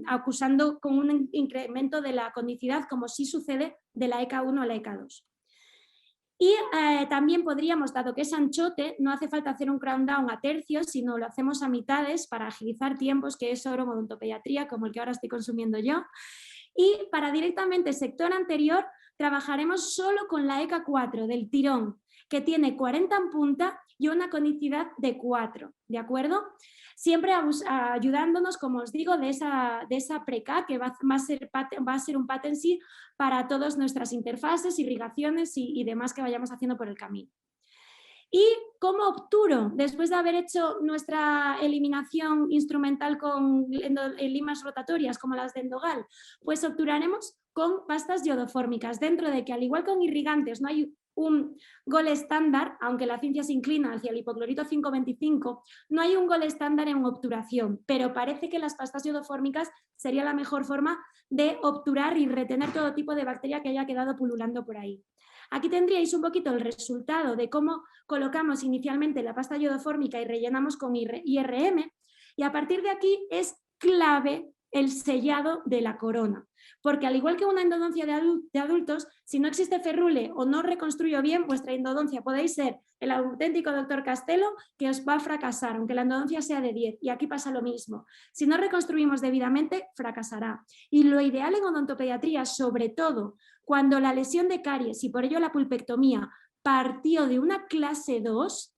Speaker 2: acusando con un incremento de la conicidad como sí sucede de la ECA1 a la ECA2. Y también podríamos, dado que es anchote, no hace falta hacer un crown down a tercios, sino lo hacemos a mitades para agilizar tiempos, que es oromodontopediatría, como el que ahora estoy consumiendo yo. Y para directamente sector anterior, trabajaremos solo con la ECA4 del tirón, que tiene 40 en punta y una conicidad de 4, ¿de acuerdo? Siempre ayudándonos, como os digo, de esa preca que va a ser un patency para todas nuestras interfaces, irrigaciones y demás que vayamos haciendo por el camino. ¿Y cómo obturo? Después de haber hecho nuestra eliminación instrumental con limas rotatorias como las de Endogal, pues obturaremos con pastas iodofórmicas, dentro de que al igual que con irrigantes no hay un gol estándar, aunque la ciencia se inclina hacia el hipoclorito 525, no hay un gol estándar en obturación, pero parece que las pastas iodofórmicas sería la mejor forma de obturar y retener todo tipo de bacteria que haya quedado pululando por ahí. Aquí tendríais un poquito el resultado de cómo colocamos inicialmente la pasta iodofórmica y rellenamos con IRM, y a partir de aquí es clave el sellado de la corona, porque al igual que una endodoncia de adultos, si no existe ferrule o no reconstruyo bien vuestra endodoncia, podéis ser el auténtico doctor Castelo que os va a fracasar, aunque la endodoncia sea de 10, y aquí pasa lo mismo. Si no reconstruimos debidamente, fracasará. Y lo ideal en odontopediatría, sobre todo cuando la lesión de caries y por ello la pulpectomía partió de una clase 2,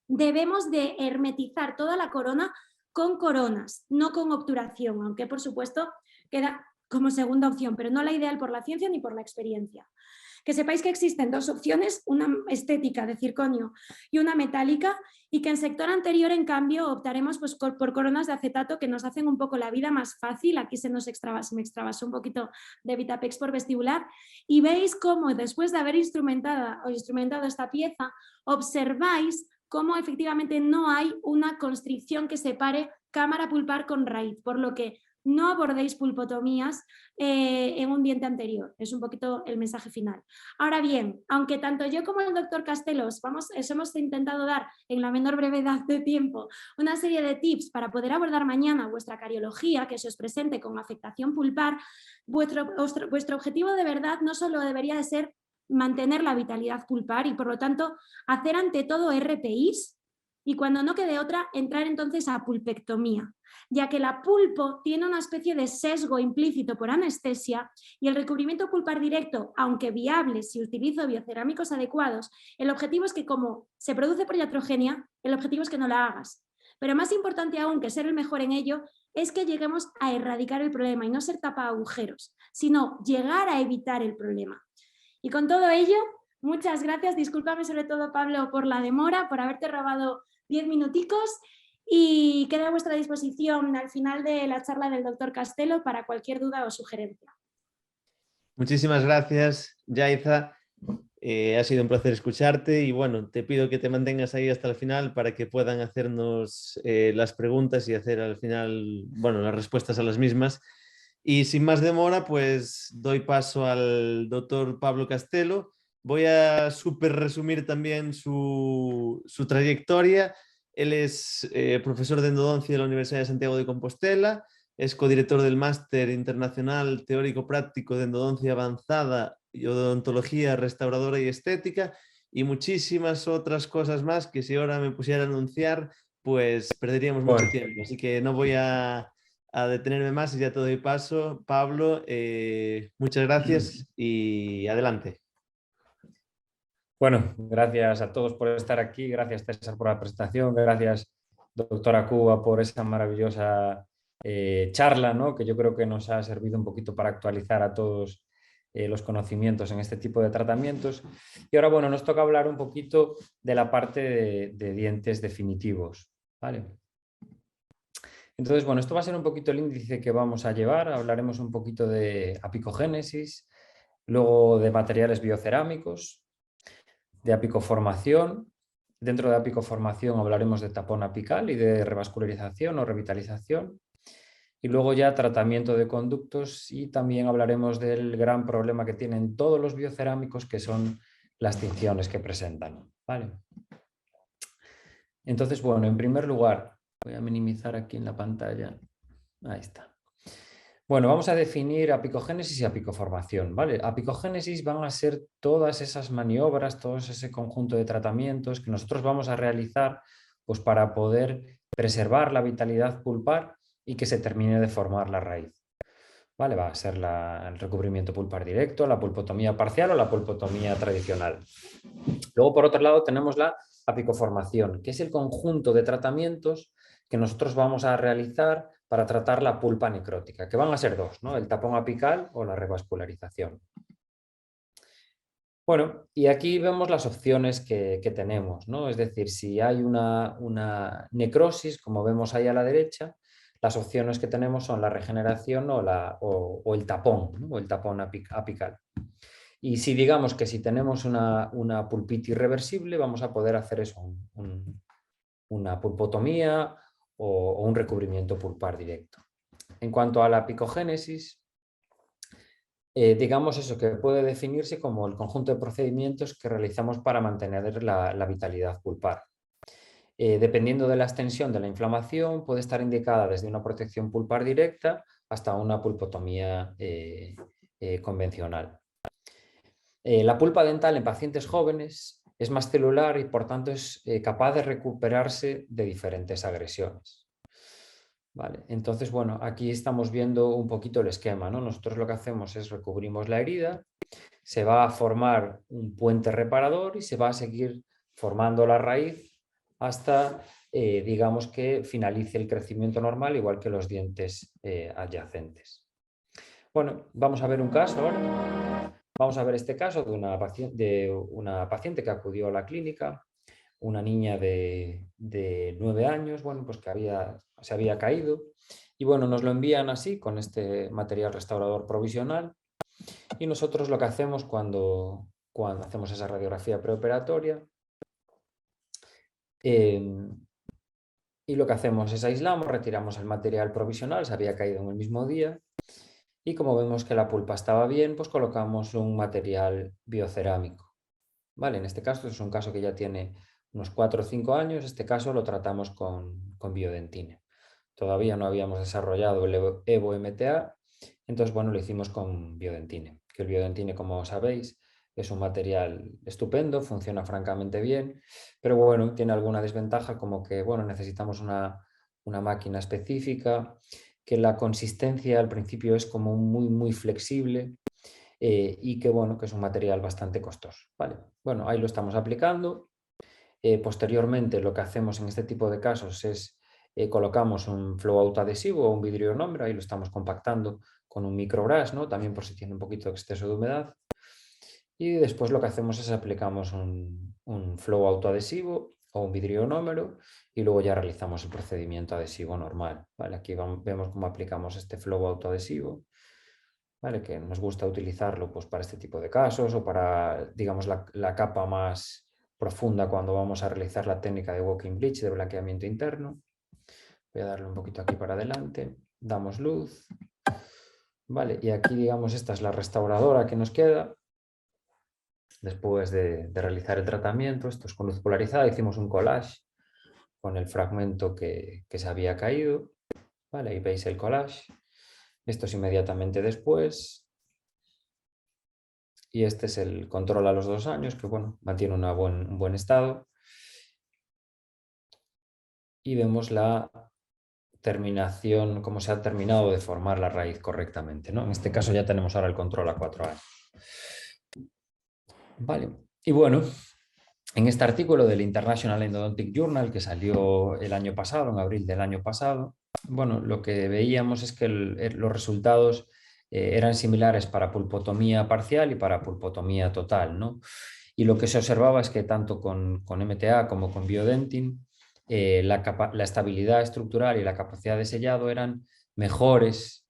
Speaker 2: debemos de hermetizar toda la corona con coronas, no con obturación, aunque por supuesto queda como segunda opción, pero no la ideal por la ciencia ni por la experiencia. Que sepáis que existen dos opciones, una estética de circonio y una metálica, y que en sector anterior, en cambio, optaremos pues, por coronas de acetato que nos hacen un poco la vida más fácil. Aquí se me extravasó un poquito de Vitapex por vestibular, y veis cómo después de haber instrumentado esta pieza, observáis cómo efectivamente no hay una constricción que separe cámara pulpar con raíz, por lo que no abordéis pulpotomías en un diente anterior. Es un poquito el mensaje final. Ahora bien, aunque tanto yo como el doctor Castelos hemos intentado dar en la menor brevedad de tiempo una serie de tips para poder abordar mañana vuestra cariología que se os presente con afectación pulpar, vuestro objetivo de verdad no solo debería de ser mantener la vitalidad pulpar y por lo tanto hacer ante todo RPIs, y cuando no quede otra, entrar entonces a pulpectomía, ya que la pulpo tiene una especie de sesgo implícito por anestesia, y el recubrimiento pulpar directo, aunque viable si utilizo biocerámicos adecuados, el objetivo es que como se produce por iatrogenia, el objetivo es que no la hagas. Pero más importante aún que ser el mejor en ello, es que lleguemos a erradicar el problema y no ser tapa agujeros, sino llegar a evitar el problema. Y con todo ello, muchas gracias. Discúlpame sobre todo, Pablo, por la demora, por haberte robado 10 minuticos, y queda a vuestra disposición al final de la charla del doctor Castelo para cualquier duda o sugerencia.
Speaker 1: Muchísimas gracias, Yaiza. Ha sido un placer escucharte y bueno, te pido que te mantengas ahí hasta el final para que puedan hacernos las preguntas y hacer al final, bueno, las respuestas a las mismas. Y sin más demora, pues doy paso al doctor Pablo Castelo. Voy a súper resumir también su trayectoria. Él es profesor de endodoncia de la Universidad de Santiago de Compostela, es codirector del Máster Internacional Teórico Práctico de Endodoncia Avanzada y Odontología Restauradora y Estética, y muchísimas otras cosas más que si ahora me pusiera a anunciar, pues perderíamos mucho tiempo. Así que no voy a detenerme más y ya te doy paso. Pablo, muchas gracias y adelante.
Speaker 3: Bueno, gracias a todos por estar aquí, gracias César por la presentación, gracias doctora Cuba por esa maravillosa charla, ¿no? Que yo creo que nos ha servido un poquito para actualizar a todos los conocimientos en este tipo de tratamientos. Y ahora, bueno, nos toca hablar un poquito de la parte de dientes definitivos, ¿vale? Entonces, bueno, esto va a ser un poquito el índice que vamos a llevar, hablaremos un poquito de apicogénesis, luego de materiales biocerámicos, de apicoformación. Dentro de apicoformación hablaremos de tapón apical y de revascularización o revitalización. Y luego ya tratamiento de conductos, y también hablaremos del gran problema que tienen todos los biocerámicos, que son las tinciones que presentan, ¿vale? Entonces, bueno, en primer lugar, voy a minimizar aquí en la pantalla. Ahí está. Bueno, vamos a definir apicogénesis y apicoformación, ¿vale? Apicogénesis van a ser todas esas maniobras, todo ese conjunto de tratamientos que nosotros vamos a realizar, pues, para poder preservar la vitalidad pulpar y que se termine de formar la raíz, ¿vale? Va a ser el recubrimiento pulpar directo, la pulpotomía parcial o la pulpotomía tradicional. Luego, por otro lado, tenemos la apicoformación, que es el conjunto de tratamientos que nosotros vamos a realizar para tratar la pulpa necrótica, que van a ser dos, ¿no? El tapón apical o la revascularización. Bueno, y aquí vemos las opciones que tenemos, ¿no? Es decir, si hay una necrosis, como vemos ahí a la derecha, las opciones que tenemos son la regeneración o el tapón, ¿no? O el tapón apical. Y si digamos que si tenemos una pulpitis reversible, vamos a poder hacer eso, una pulpotomía o un recubrimiento pulpar directo. En cuanto a la apicogénesis, digamos eso, que puede definirse como el conjunto de procedimientos que realizamos para mantener la vitalidad pulpar. Dependiendo de la extensión de la inflamación, puede estar indicada desde una protección pulpar directa hasta una pulpotomía convencional. La pulpa dental en pacientes jóvenes es más celular y por tanto es capaz de recuperarse de diferentes agresiones. Vale, entonces, bueno, aquí estamos viendo un poquito el esquema, ¿no? Nosotros lo que hacemos es recubrimos la herida, se va a formar un puente reparador y se va a seguir formando la raíz hasta, digamos, que finalice el crecimiento normal, igual que los dientes adyacentes. Bueno, vamos a ver un caso ahora. Vamos a ver este caso de una paciente que acudió a la clínica, una niña de 9 años, bueno, pues que se había caído, y bueno, nos lo envían así, con este material restaurador provisional, y nosotros lo que hacemos cuando hacemos esa radiografía preoperatoria, y lo que hacemos es aislamos, retiramos el material provisional, se había caído en el mismo día, y como vemos que la pulpa estaba bien, pues colocamos un material biocerámico. Vale, en este caso es un caso que ya tiene unos 4 o 5 años, este caso lo tratamos con biodentine. Todavía no habíamos desarrollado el Evo-MTA, entonces bueno, lo hicimos con biodentine, que el biodentine, como sabéis, es un material estupendo, funciona francamente bien, pero bueno, tiene alguna desventaja, como que bueno, necesitamos una máquina específica, que la consistencia al principio es como muy flexible, y que bueno, que es un material bastante costoso. Vale, bueno, ahí lo estamos aplicando. Posteriormente lo que hacemos en este tipo de casos es colocamos un flow autoadhesivo o un vidrioinómero, ahí lo estamos compactando con un microbrush, ¿no? También por si tiene un poquito de exceso de humedad. Y después lo que hacemos es aplicamos un flow autoadhesivo o un vidrioinómero y luego ya realizamos el procedimiento adhesivo normal. ¿Vale? Aquí vemos cómo aplicamos este flow autoadhesivo, ¿vale? Que nos gusta utilizarlo pues, para este tipo de casos o para, digamos, la capa más profunda cuando vamos a realizar la técnica de walking bleach, de blanqueamiento interno. Voy a darle un poquito aquí para adelante, damos luz, ¿vale? Y aquí, digamos, esta es la restauradora que nos queda después de realizar el tratamiento. Esto es con luz polarizada, hicimos un collage con el fragmento que se había caído, ¿vale? Ahí veis el collage. Esto es inmediatamente después. Y este es el control a los 2 años, que bueno, mantiene un buen estado. Y vemos la terminación, cómo se ha terminado de formar la raíz correctamente, ¿no? En este caso ya tenemos ahora el control a 4 años. Vale. Y bueno, en este artículo del International Endodontic Journal, que salió el año pasado, en abril del año pasado, bueno, lo que veíamos es que los resultados eran similares para pulpotomía parcial y para pulpotomía total, ¿no? Y lo que se observaba es que tanto con MTA como con Biodentin, la estabilidad estructural y la capacidad de sellado eran mejores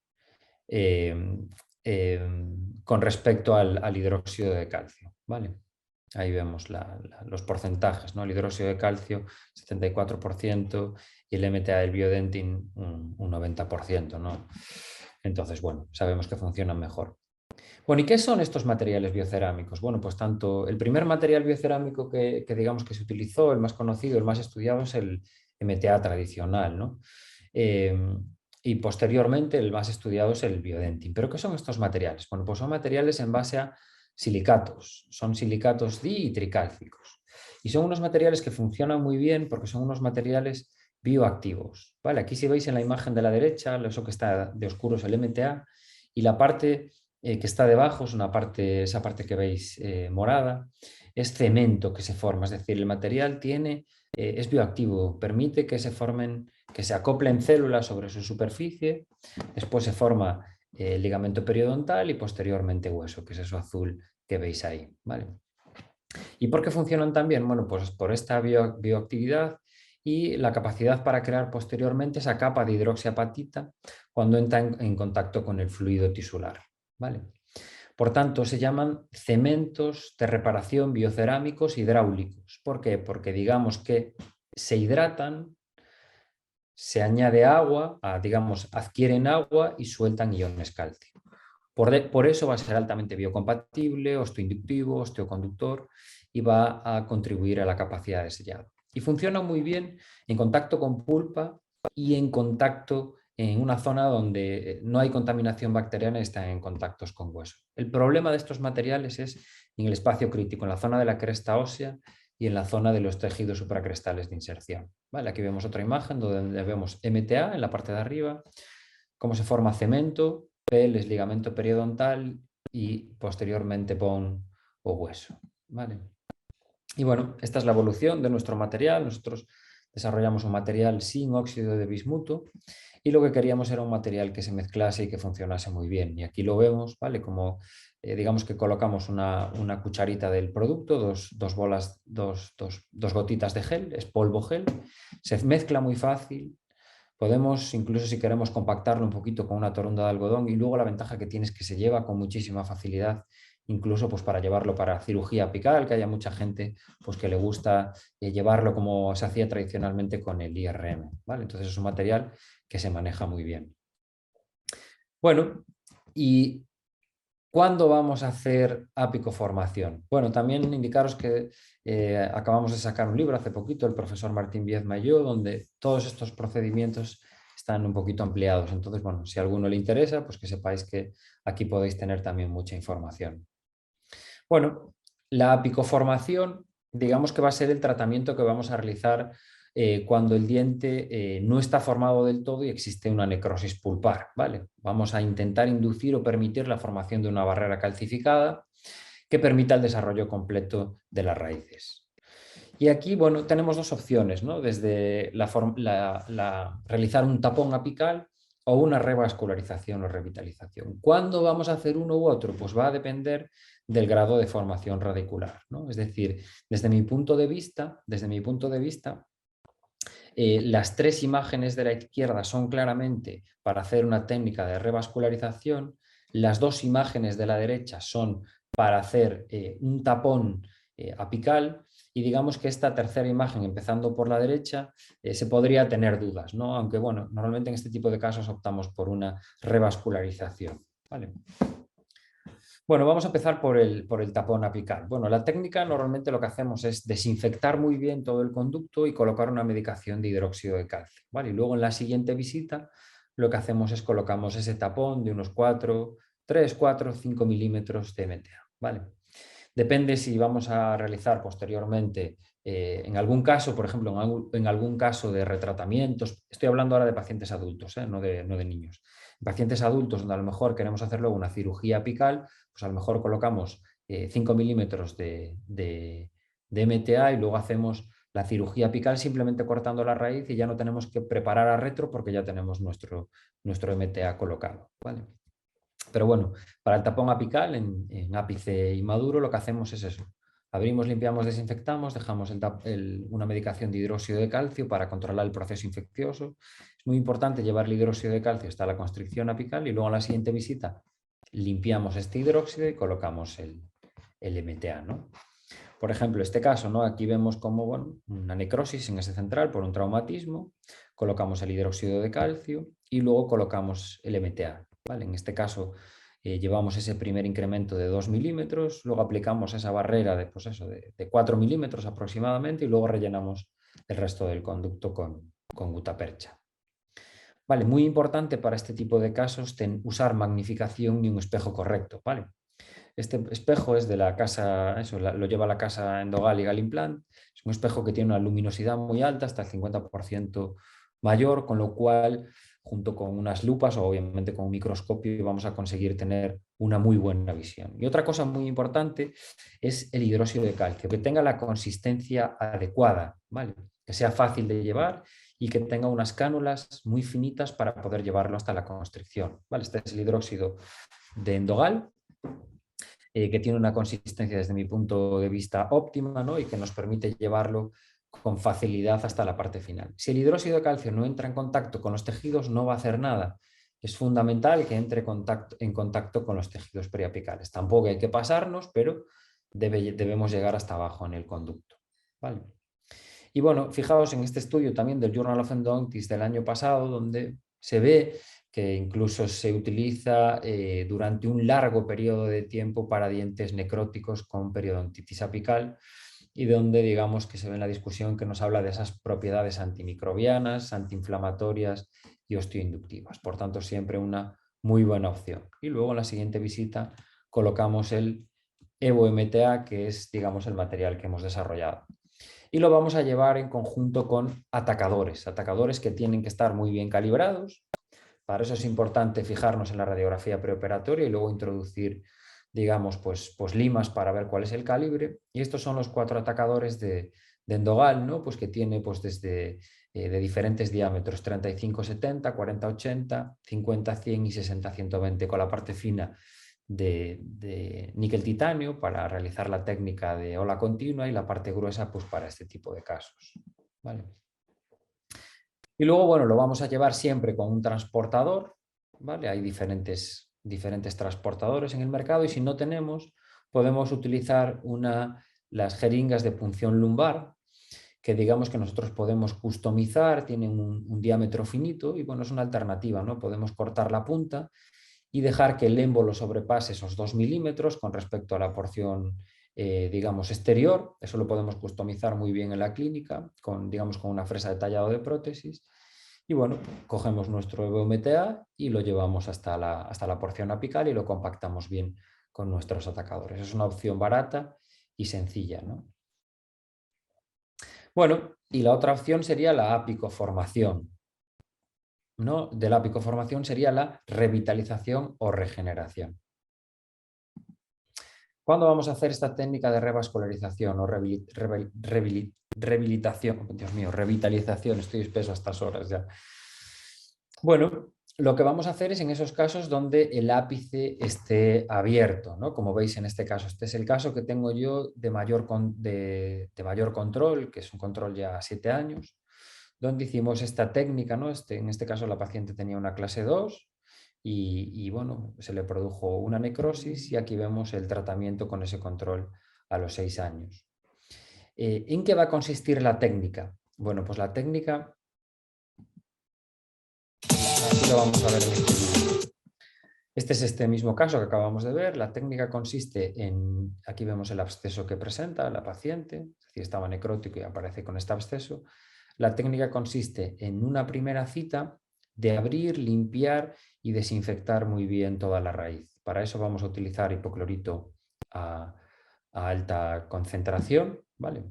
Speaker 3: con respecto al hidróxido de calcio, ¿vale? Ahí vemos los porcentajes, ¿no? El hidróxido de calcio, 74%, y el MTA del Biodentin, un 90%, ¿no? Entonces, bueno, sabemos que funcionan mejor. Bueno, ¿y qué son estos materiales biocerámicos? Bueno, pues tanto el primer material biocerámico que digamos que se utilizó, el más conocido, el más estudiado, es el MTA tradicional, ¿no? Y posteriormente el más estudiado es el Biodentin. ¿Pero qué son estos materiales? Bueno, pues son materiales en base a silicatos, son silicatos di y tricálcicos. Y son unos materiales que funcionan muy bien porque son unos materiales bioactivos, ¿vale? Aquí si veis en la imagen de la derecha, eso que está de oscuro es el MTA, y la parte que está debajo, es esa parte que veis morada, es cemento que se forma, es decir, el material es bioactivo, permite que se formen, que se acoplen células sobre su superficie, después se forma el ligamento periodontal y posteriormente hueso, que es eso azul que veis ahí, ¿vale? ¿Y por qué funcionan tan bien? Bueno, pues por esta bioactividad y la capacidad para crear posteriormente esa capa de hidroxiapatita cuando entra en contacto con el fluido tisular, ¿vale? Por tanto, se llaman cementos de reparación biocerámicos hidráulicos. ¿Por qué? Porque digamos que se hidratan, se añade agua, digamos, adquieren agua y sueltan iones calcio. Por eso va a ser altamente biocompatible, osteoinductivo, osteoconductor y va a contribuir a la capacidad de sellado. Y funciona muy bien en contacto con pulpa y en contacto en una zona donde no hay contaminación bacteriana y están en contactos con hueso. El problema de estos materiales es en el espacio crítico, en la zona de la cresta ósea y en la zona de los tejidos supracrestales de inserción. ¿Vale? Aquí vemos otra imagen donde vemos MTA en la parte de arriba, cómo se forma cemento, PL, ligamento periodontal y posteriormente bone o hueso. ¿Vale? Y bueno, esta es la evolución de nuestro material. Nosotros desarrollamos un material sin óxido de bismuto y lo que queríamos era un material que se mezclase y que funcionase muy bien. Y aquí lo vemos, ¿vale? Como digamos que colocamos una cucharita del producto, dos bolas, dos gotitas de gel, es polvo gel, se mezcla muy fácil. Podemos, incluso si queremos compactarlo un poquito con una toronda de algodón, y luego la ventaja que tiene es que se lleva con muchísima facilidad, incluso pues para llevarlo para cirugía apical, que haya mucha gente pues que le gusta llevarlo como se hacía tradicionalmente con el IRM, ¿vale? Entonces es un material que se maneja muy bien. Bueno, y ¿cuándo vamos a hacer apicoformación? Bueno, también indicaros que acabamos de sacar un libro hace poquito, el profesor Martín Viezma y yo, donde todos estos procedimientos están un poquito ampliados. Entonces, bueno, si a alguno le interesa, pues que sepáis que aquí podéis tener también mucha información. Bueno, la apicoformación, digamos que va a ser el tratamiento que vamos a realizar cuando el diente no está formado del todo y existe una necrosis pulpar, ¿vale? Vamos a intentar inducir o permitir la formación de una barrera calcificada que permita el desarrollo completo de las raíces. Y aquí, bueno, tenemos dos opciones, ¿no? Desde realizar un tapón apical o una revascularización o revitalización. ¿Cuándo vamos a hacer uno u otro? Pues va a depender del grado de formación radicular, ¿no? Es decir, desde mi punto de vista, las tres imágenes de la izquierda son claramente para hacer una técnica de revascularización, las dos imágenes de la derecha son para hacer un tapón apical, y digamos que esta tercera imagen, empezando por la derecha, se podría tener dudas, ¿no? Aunque bueno, normalmente en este tipo de casos optamos por una revascularización, ¿vale? Bueno, vamos a empezar por el tapón apical. Bueno, la técnica normalmente lo que hacemos es desinfectar muy bien todo el conducto y colocar una medicación de hidróxido de calcio, ¿vale? Y luego en la siguiente visita lo que hacemos es colocamos ese tapón de unos 3, 4, 5 milímetros de MTA, ¿vale? Depende si vamos a realizar posteriormente, en algún caso, por ejemplo, en algún caso de retratamientos, estoy hablando ahora de pacientes adultos, no de niños. En pacientes adultos donde a lo mejor queremos hacer luego una cirugía apical, pues a lo mejor colocamos 5 milímetros de MTA y luego hacemos la cirugía apical simplemente cortando la raíz y ya no tenemos que preparar a retro porque ya tenemos nuestro MTA colocado, ¿vale? Pero bueno, para el tapón apical en ápice inmaduro lo que hacemos es eso. Abrimos, limpiamos, desinfectamos, dejamos una medicación de hidróxido de calcio para controlar el proceso infeccioso. Es muy importante llevar el hidróxido de calcio hasta la constricción apical y luego en la siguiente visita limpiamos este hidróxido y colocamos el MTA, ¿no? Por ejemplo, este caso, ¿no? Aquí vemos como bueno, una necrosis en ese central por un traumatismo, colocamos el hidróxido de calcio y luego colocamos el MTA, ¿vale? En este caso llevamos ese primer incremento de 2 milímetros, luego aplicamos esa barrera de, pues eso, de 4 milímetros aproximadamente y luego rellenamos el resto del conducto con gutapercha. Vale, muy importante para este tipo de casos usar magnificación y un espejo correcto, ¿vale? Este espejo es de la casa, lo lleva la casa Endogal y Galimplant. Es un espejo que tiene una luminosidad muy alta, hasta el 50% mayor, con lo cual, junto con unas lupas o obviamente con un microscopio, vamos a conseguir tener una muy buena visión. Y otra cosa muy importante es el hidróxido de calcio, que tenga la consistencia adecuada, ¿vale? Que sea fácil de llevar y que tenga unas cánulas muy finitas para poder llevarlo hasta la constricción, ¿vale? Este es el hidróxido de Endogal, que tiene una consistencia desde mi punto de vista óptima, ¿no? Y que nos permite llevarlo con facilidad hasta la parte final. Si el hidróxido de calcio no entra en contacto con los tejidos, no va a hacer nada. Es fundamental que entre en contacto con los tejidos periapicales. Tampoco hay que pasarnos, pero debemos llegar hasta abajo en el conducto, ¿vale? Y bueno, fijaos en este estudio también del Journal of Endodontics del año pasado, donde se ve que incluso se utiliza durante un largo periodo de tiempo para dientes necróticos con periodontitis apical y donde digamos que se ve en la discusión que nos habla de esas propiedades antimicrobianas, antiinflamatorias y osteoinductivas. Por tanto, siempre una muy buena opción. Y luego en la siguiente visita colocamos el Evo MTA, que es digamos el material que hemos desarrollado. Y lo vamos a llevar en conjunto con atacadores que tienen que estar muy bien calibrados. Para eso es importante fijarnos en la radiografía preoperatoria y luego introducir, digamos, pues limas para ver cuál es el calibre. Y estos son los 4 atacadores de Endogal, ¿no? Pues que tiene pues desde de diferentes diámetros, 35-70, 40-80, 50-100 y 60-120, con la parte fina de níquel titanio para realizar la técnica de ola continua y la parte gruesa pues para este tipo de casos, ¿vale? Y luego, bueno, lo vamos a llevar siempre con un transportador, ¿vale? Hay diferentes transportadores en el mercado y si no tenemos, podemos utilizar las jeringas de punción lumbar, que digamos que nosotros podemos customizar, tienen un diámetro finito y bueno, es una alternativa, ¿no? Podemos cortar la punta y dejar que el émbolo sobrepase esos 2 milímetros con respecto a la porción digamos exterior. Eso lo podemos customizar muy bien en la clínica digamos con una fresa de tallado de prótesis y bueno, cogemos nuestro EVO-MTA y lo llevamos hasta la porción apical y lo compactamos bien con nuestros atacadores. Es una opción barata y sencilla, ¿no? Bueno, y la otra opción sería la apicoformación, ¿no? De la apicoformación sería la revitalización o regeneración. ¿Cuándo vamos a hacer esta técnica de revascularización o rehabilitación? Dios mío, revitalización, estoy espeso a estas horas ya. Bueno, lo que vamos a hacer es en esos casos donde el ápice esté abierto, ¿no? Como veis en este caso, este es el caso que tengo yo de mayor control, que es un control ya a 7 años, donde hicimos esta técnica, ¿no? En este caso la paciente tenía una clase 2 y bueno, se le produjo una necrosis y aquí vemos el tratamiento con ese control a los 6 años. ¿En qué va a consistir la técnica? Bueno, pues la técnica, aquí lo vamos a ver en este vídeo. Este es este mismo caso que acabamos de ver. La técnica consiste en, aquí vemos el absceso que presenta la paciente, es decir, estaba necrótico y aparece con este absceso. La técnica consiste en una primera cita de abrir, limpiar y desinfectar muy bien toda la raíz. Para eso vamos a utilizar hipoclorito a alta concentración, ¿vale?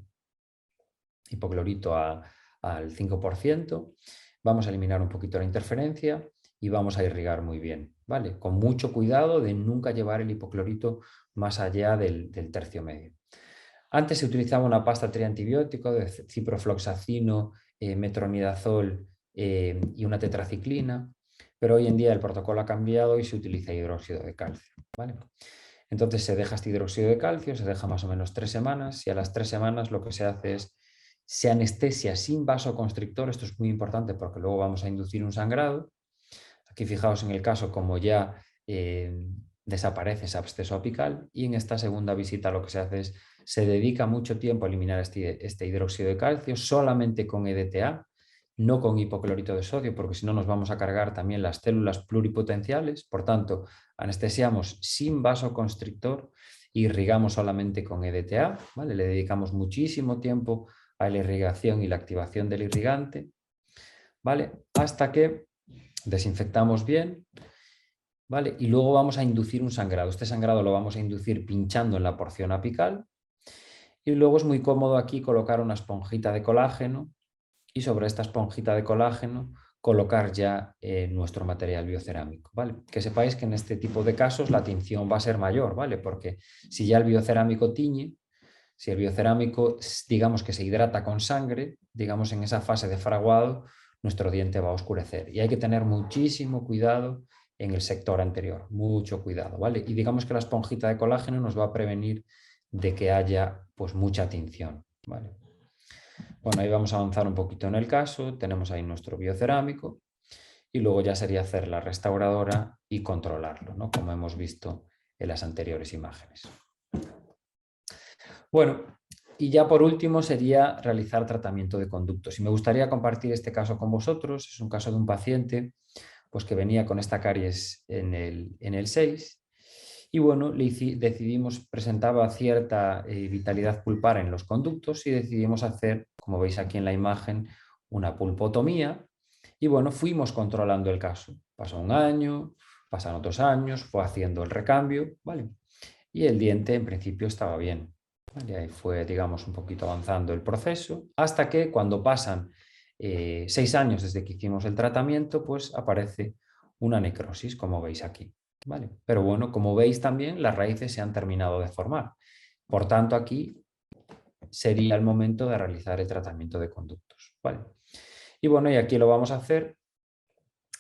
Speaker 3: Hipoclorito al 5%. Vamos a eliminar un poquito la interferencia y vamos a irrigar muy bien, ¿vale? Con mucho cuidado de nunca llevar el hipoclorito más allá del tercio medio. Antes se utilizaba una pasta triantibiótico de ciprofloxacino, metronidazol y una tetraciclina, pero hoy en día el protocolo ha cambiado y se utiliza hidróxido de calcio, ¿vale? Entonces se deja este hidróxido de calcio, se deja más o menos 3 semanas y a las 3 semanas lo que se hace es se anestesia sin vasoconstrictor. Esto es muy importante porque luego vamos a inducir un sangrado. Aquí fijaos en el caso como ya desaparece ese absceso apical, y en esta segunda visita lo que se hace es se dedica mucho tiempo a eliminar este hidróxido de calcio solamente con EDTA, no con hipoclorito de sodio, porque si no nos vamos a cargar también las células pluripotenciales. Por tanto, anestesiamos sin vasoconstrictor y irrigamos solamente con EDTA, ¿vale? Le dedicamos muchísimo tiempo a la irrigación y la activación del irrigante, ¿vale? Hasta que desinfectamos bien, ¿vale? Y luego vamos a inducir un sangrado. Este sangrado lo vamos a inducir pinchando en la porción apical, y luego es muy cómodo aquí colocar una esponjita de colágeno y sobre esta esponjita de colágeno colocar ya nuestro material biocerámico, ¿vale? Que sepáis que en este tipo de casos la tinción va a ser mayor, ¿vale? Porque si ya el biocerámico tiñe, si el biocerámico, digamos que se hidrata con sangre, digamos en esa fase de fraguado, nuestro diente va a oscurecer. Y hay que tener muchísimo cuidado en el sector anterior, mucho cuidado, ¿vale? Y digamos que la esponjita de colágeno nos va a prevenir de que haya pues mucha tinción, ¿vale? Bueno, ahí vamos a avanzar un poquito en el caso, tenemos ahí nuestro biocerámico y luego ya sería hacer la restauradora y controlarlo, ¿no? Como hemos visto en las anteriores imágenes. Bueno, y ya por último sería realizar tratamiento de conductos. Y me gustaría compartir este caso con vosotros. Es un caso de un paciente pues, que venía con esta caries en el 6 y bueno, decidimos, presentaba cierta vitalidad pulpar en los conductos y decidimos hacer, como veis aquí en la imagen, una pulpotomía y bueno, fuimos controlando el caso. Pasó un año, pasan otros años, fue haciendo el recambio, ¿vale? Y el diente en principio estaba bien. Y ahí fue, digamos, un poquito avanzando el proceso, hasta que cuando pasan 6 años desde que hicimos el tratamiento, pues aparece una necrosis, como veis aquí, ¿vale? Pero bueno, como veis también, las raíces se han terminado de formar. Por tanto, aquí sería el momento de realizar el tratamiento de conductos, ¿vale? Y bueno, y aquí lo vamos a hacer,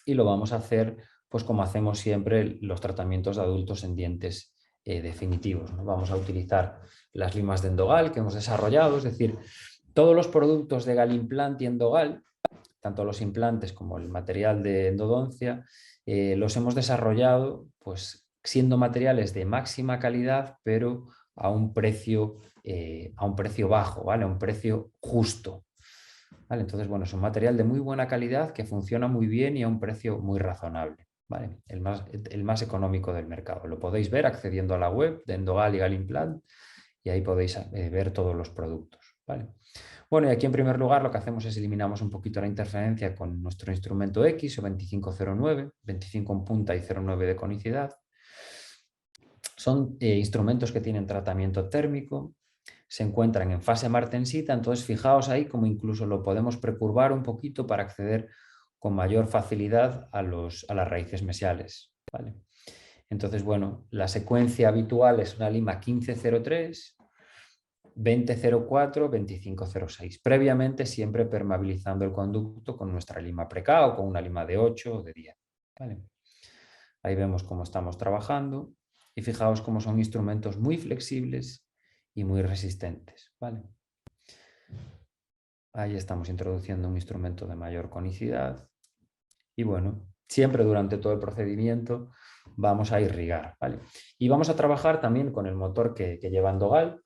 Speaker 3: y lo vamos a hacer pues como hacemos siempre los tratamientos de adultos en dientes definitivos, ¿no? Vamos a utilizar las limas de Endogal que hemos desarrollado, es decir, todos los productos de Galimplant y Endogal, tanto los implantes como el material de endodoncia, los hemos desarrollado pues siendo materiales de máxima calidad, pero a un precio bajo, ¿vale? A un precio justo. ¿Vale? Entonces, bueno, es un material de muy buena calidad que funciona muy bien y a un precio muy razonable, ¿vale? El más económico del mercado. Lo podéis ver accediendo a la web de Endogal y Galimplant y ahí podéis ver todos los productos, ¿vale? Bueno, y aquí en primer lugar lo que hacemos es eliminamos un poquito la interferencia con nuestro instrumento X o 2509, 25 en punta y 0,9 de conicidad. Son instrumentos que tienen tratamiento térmico, se encuentran en fase martensita, entonces fijaos ahí como incluso lo podemos precurvar un poquito para acceder con mayor facilidad a las raíces mesiales, ¿vale? Entonces, bueno, la secuencia habitual es una lima 1503, 2004, 2506, previamente siempre permeabilizando el conducto con nuestra lima preca o con una lima de 8 o de 10, ¿vale? Ahí vemos cómo estamos trabajando y fijaos cómo son instrumentos muy flexibles y muy resistentes, ¿vale? Ahí estamos introduciendo un instrumento de mayor conicidad y bueno, siempre durante todo el procedimiento vamos a irrigar, ¿vale? Y vamos a trabajar también con el motor que lleva Endogal,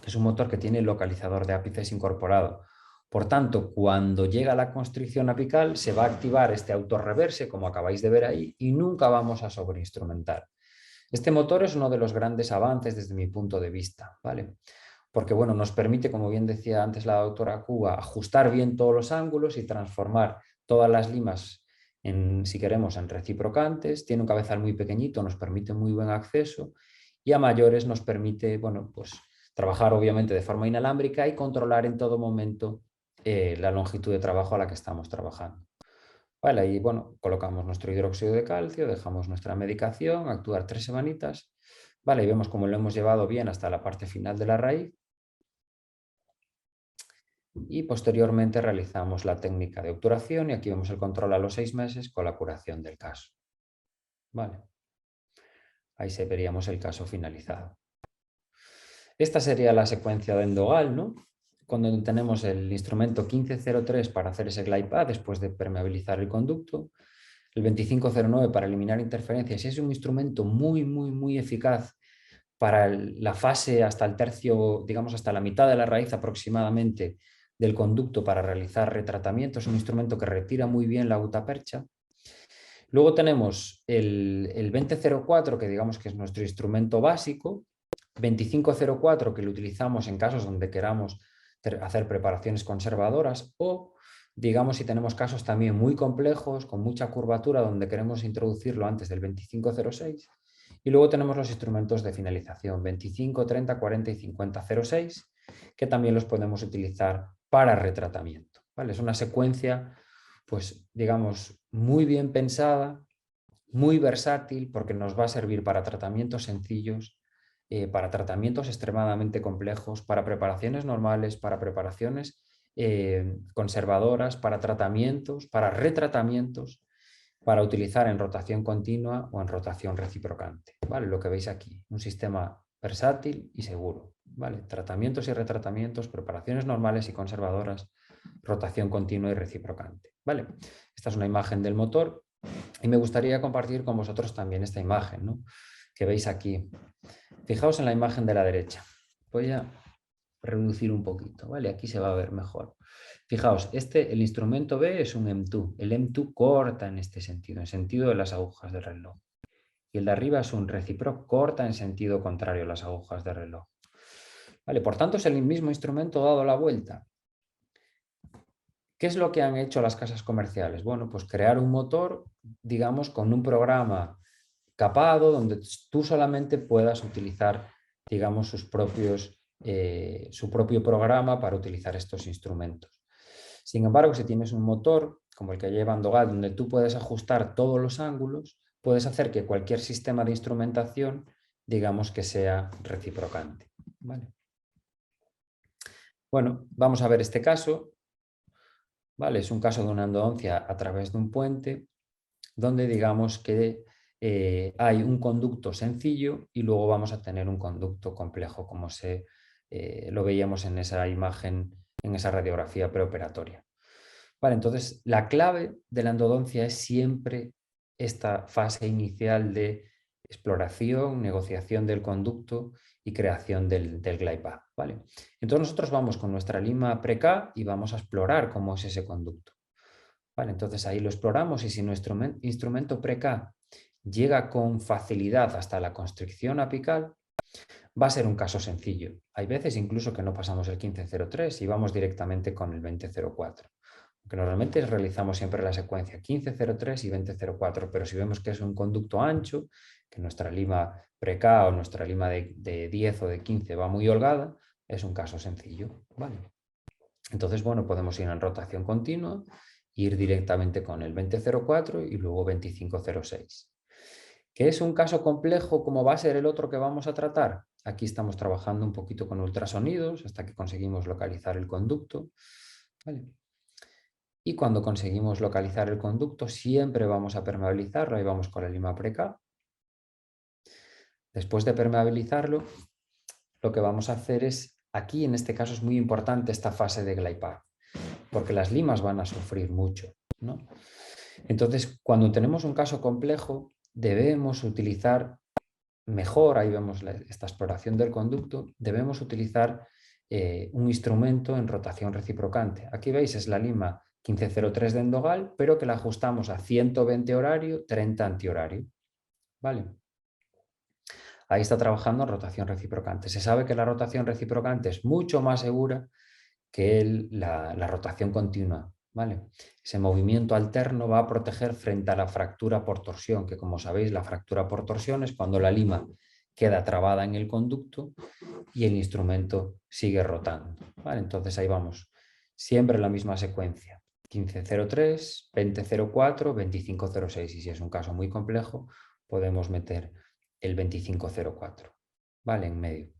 Speaker 3: que es un motor que tiene localizador de ápices incorporado. Por tanto, cuando llega la constricción apical se va a activar este autorreverse, como acabáis de ver ahí, y nunca vamos a sobreinstrumentar. Este motor es uno de los grandes avances desde mi punto de vista, ¿vale? Porque bueno, nos permite, como bien decía antes la doctora Cuba, ajustar bien todos los ángulos y transformar todas las limas si queremos, en reciprocantes, tiene un cabezal muy pequeñito, nos permite muy buen acceso, y a mayores nos permite, bueno, pues trabajar obviamente de forma inalámbrica y controlar en todo momento la longitud de trabajo a la que estamos trabajando. Vale, ahí, bueno, colocamos nuestro hidróxido de calcio, dejamos nuestra medicación, actuar 3 semanitas, vale, y vemos cómo lo hemos llevado bien hasta la parte final de la raíz. Y posteriormente realizamos la técnica de obturación y aquí vemos el control a los 6 meses con la curación del caso. Vale. Ahí se veríamos el caso finalizado. Esta sería la secuencia de Endogal, ¿no? Cuando tenemos el instrumento 1503 para hacer ese glide path después de permeabilizar el conducto, el 2509 para eliminar interferencias, y es un instrumento muy eficaz para la fase hasta el tercio, digamos hasta la mitad de la raíz aproximadamente del conducto para realizar retratamiento. Es un instrumento que retira muy bien la gutapercha. Luego tenemos el 2004, que digamos que es nuestro instrumento básico, 2504 que lo utilizamos en casos donde queramos hacer preparaciones conservadoras o, digamos, si tenemos casos también muy complejos, con mucha curvatura, donde queremos introducirlo antes del 2506. Y luego tenemos los instrumentos de finalización 25, 30, 40 y 5006, que también los podemos utilizar para retratamiento, ¿vale? Es una secuencia, pues, digamos, muy bien pensada, muy versátil, porque nos va a servir para tratamientos sencillos, para tratamientos extremadamente complejos, para preparaciones normales, para preparaciones conservadoras, para tratamientos, para retratamientos, para utilizar en rotación continua o en rotación reciprocante, ¿vale? Lo que veis aquí, un sistema versátil y seguro, ¿vale? Tratamientos y retratamientos, preparaciones normales y conservadoras, rotación continua y reciprocante, ¿vale? Esta es una imagen del motor y me gustaría compartir con vosotros también esta imagen, ¿no?, que veis aquí. Fijaos en la imagen de la derecha. Voy a reducir un poquito, ¿vale? Aquí se va a ver mejor. Fijaos, el instrumento B es un M2. El M2 corta en este sentido, en sentido de las agujas del reloj. Y el de arriba es un recíproco, corta en sentido contrario a las agujas del reloj. Vale, por tanto, es el mismo instrumento dado la vuelta. ¿Qué es lo que han hecho las casas comerciales? Bueno, pues crear un motor, digamos, con un programa capado, donde tú solamente puedas utilizar, digamos, su propio programa para utilizar estos instrumentos. Sin embargo, si tienes un motor como el que lleva Endogal, donde tú puedes ajustar todos los ángulos, puedes hacer que cualquier sistema de instrumentación, digamos, que sea reciprocante, ¿vale? Bueno, vamos a ver este caso, ¿vale? Es un caso de una endodoncia a través de un puente, donde digamos que hay un conducto sencillo y luego vamos a tener un conducto complejo, como lo veíamos en esa imagen, en esa radiografía preoperatoria. Vale, entonces la clave de la endodoncia es siempre esta fase inicial de exploración, negociación del conducto y creación del glide path, ¿vale? Entonces nosotros vamos con nuestra lima pre-K y vamos a explorar cómo es ese conducto. Vale, entonces ahí lo exploramos y si nuestro instrumento pre-K llega con facilidad hasta la constricción apical, va a ser un caso sencillo. Hay veces incluso que no pasamos el 1503 y vamos directamente con el 2004. Aunque normalmente realizamos siempre la secuencia 1503 y 2004, pero si vemos que es un conducto ancho, que nuestra lima pre-K o nuestra lima de 10 o de 15 va muy holgada, es un caso sencillo, ¿vale? Entonces, bueno, podemos ir en rotación continua, ir directamente con el 2004 y luego 2506. ¿Qué es un caso complejo como va a ser el otro que vamos a tratar? Aquí estamos trabajando un poquito con ultrasonidos hasta que conseguimos localizar el conducto, ¿vale? Y cuando conseguimos localizar el conducto siempre vamos a permeabilizarlo y vamos con la lima pre-K. Después de permeabilizarlo, lo que vamos a hacer es, aquí en este caso es muy importante esta fase de glide path, porque las limas van a sufrir mucho, ¿no? Entonces, cuando tenemos un caso complejo, debemos utilizar mejor, ahí vemos esta exploración del conducto, debemos utilizar un instrumento en rotación reciprocante. Aquí veis, es la lima 1503 de Endogal, pero que la ajustamos a 120 horario, 30 antihorario, ¿vale? Ahí está trabajando en rotación reciprocante. Se sabe que la rotación reciprocante es mucho más segura que la rotación continua, ¿vale? Ese movimiento alterno va a proteger frente a la fractura por torsión, que como sabéis, la fractura por torsión es cuando la lima queda trabada en el conducto y el instrumento sigue rotando, ¿vale? Entonces ahí vamos, siempre la misma secuencia, 15.03, 20.04, 25.06, y si es un caso muy complejo, podemos meter el 25.04, ¿vale? En medio.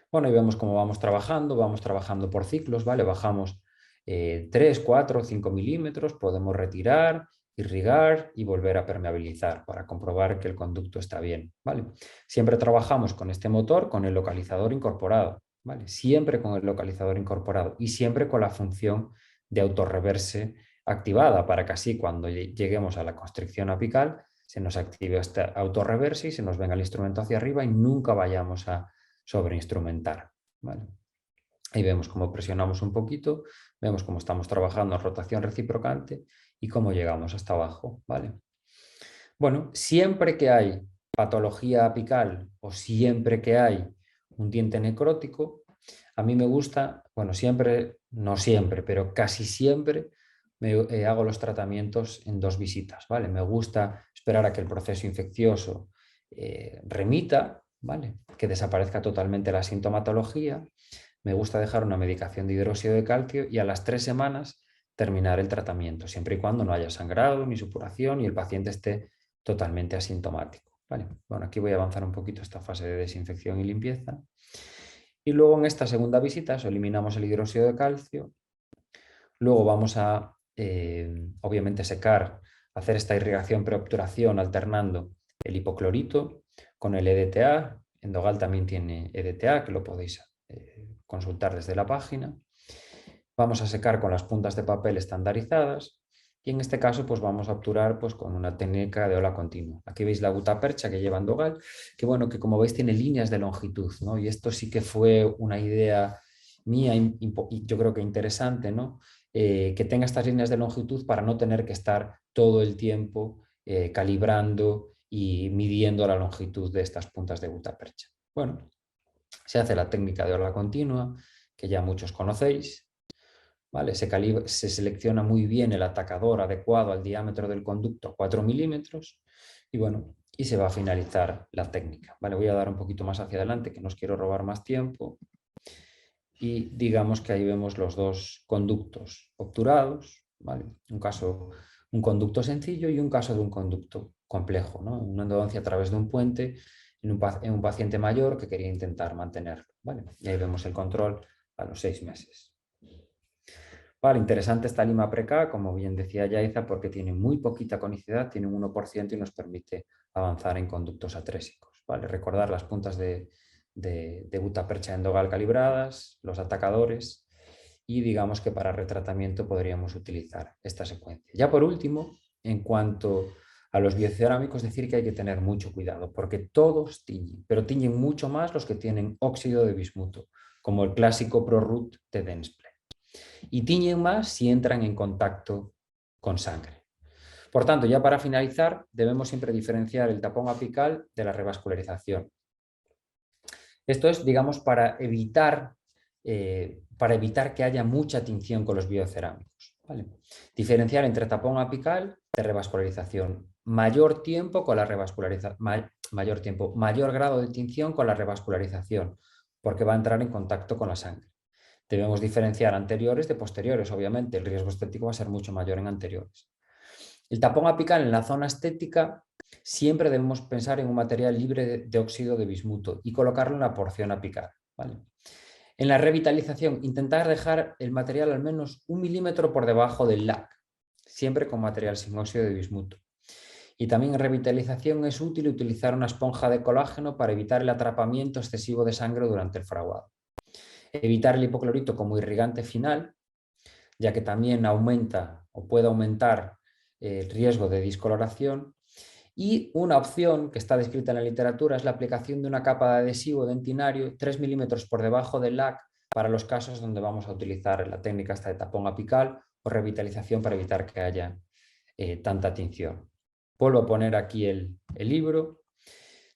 Speaker 3: Bueno, y vemos cómo vamos trabajando por ciclos, ¿vale? Bajamos 3, 4, 5 milímetros, podemos retirar, irrigar y volver a permeabilizar para comprobar que el conducto está bien, ¿vale? Siempre trabajamos con este motor, con el localizador incorporado, ¿vale? Siempre con el localizador incorporado y siempre con la función de autorreverse activada para que así cuando lleguemos a la constricción apical se nos active este autorreverse y se nos venga el instrumento hacia arriba y nunca vayamos a sobreinstrumentar, ¿vale? Ahí vemos cómo presionamos un poquito, vemos cómo estamos trabajando en rotación reciprocante y cómo llegamos hasta abajo, ¿vale? Bueno, siempre que hay patología apical o siempre que hay un diente necrótico, a mí me gusta, bueno, siempre, no siempre, pero casi siempre hago los tratamientos en 2 visitas, ¿vale? Me gusta esperar a que el proceso infeccioso remita, ¿vale? Que desaparezca totalmente la sintomatología. Me gusta dejar una medicación de hidróxido de calcio y a las 3 semanas terminar el tratamiento, siempre y cuando no haya sangrado ni supuración y el paciente esté totalmente asintomático, ¿vale? Bueno, aquí voy a avanzar un poquito esta fase de desinfección y limpieza. Y luego en esta segunda visita eliminamos el hidróxido de calcio. Luego vamos a, obviamente, secar, hacer esta irrigación preobturación alternando el hipoclorito con el EDTA. Endogal también tiene EDTA, que lo podéis consultar desde la página. Vamos a secar con las puntas de papel estandarizadas y en este caso pues vamos a obturar pues, con una técnica de ola continua. Aquí veis la gutapercha que lleva Endogal, que bueno, que como veis tiene líneas de longitud, ¿no? Y esto sí que fue una idea mía y yo creo que interesante, ¿no? Que tenga estas líneas de longitud para no tener que estar todo el tiempo calibrando y midiendo la longitud de estas puntas de gutapercha. Bueno, se hace la técnica de ola continua, que ya muchos conocéis, ¿vale? Se selecciona muy bien el atacador adecuado al diámetro del conducto, 4 milímetros, y bueno, y se va a finalizar la técnica, ¿vale? Voy a dar un poquito más hacia adelante, que no os quiero robar más tiempo, y digamos que ahí vemos los 2 conductos obturados, ¿vale? Un conducto sencillo y un caso de un conducto complejo, ¿no? Una endodoncia a través de un puente en un paciente mayor que quería intentar mantenerlo, ¿vale? Y ahí vemos el control a los 6 meses. Vale, interesante esta lima preca, como bien decía Yaiza, porque tiene muy poquita conicidad, tiene un 1% y nos permite avanzar en conductos atrésicos. ¿Vale? Recordar las puntas de gutapercha endogal calibradas, los atacadores y digamos que para retratamiento podríamos utilizar esta secuencia. Ya por último, en cuanto a los biocerámicos, decir que hay que tener mucho cuidado porque todos tiñen, pero tiñen mucho más los que tienen óxido de bismuto, como el clásico ProRoot de Densplay. Y tiñen más si entran en contacto con sangre. Por tanto, ya para finalizar, debemos siempre diferenciar el tapón apical de la revascularización. Esto es, digamos, para evitar que haya mucha tinción con los biocerámicos, ¿vale? Diferenciar entre tapón apical de revascularización. Mayor tiempo con la revascularización, mayor grado de tinción con la revascularización, porque va a entrar en contacto con la sangre. Debemos diferenciar anteriores de posteriores, obviamente, el riesgo estético va a ser mucho mayor en anteriores. El tapón apical en la zona estética siempre debemos pensar en un material libre de óxido de bismuto y colocarlo en la porción apical, ¿vale? En la revitalización, intentar dejar el material al menos 1 milímetro por debajo del LAC, siempre con material sin óxido de bismuto. Y también en revitalización es útil utilizar una esponja de colágeno para evitar el atrapamiento excesivo de sangre durante el fraguado. Evitar el hipoclorito como irrigante final, ya que también aumenta o puede aumentar el riesgo de discoloración. Y una opción que está descrita en la literatura es la aplicación de una capa de adhesivo dentinario 3 milímetros por debajo del LAC para los casos donde vamos a utilizar la técnica esta de tapón apical o revitalización para evitar que haya tanta tinción. Vuelvo a poner aquí el libro.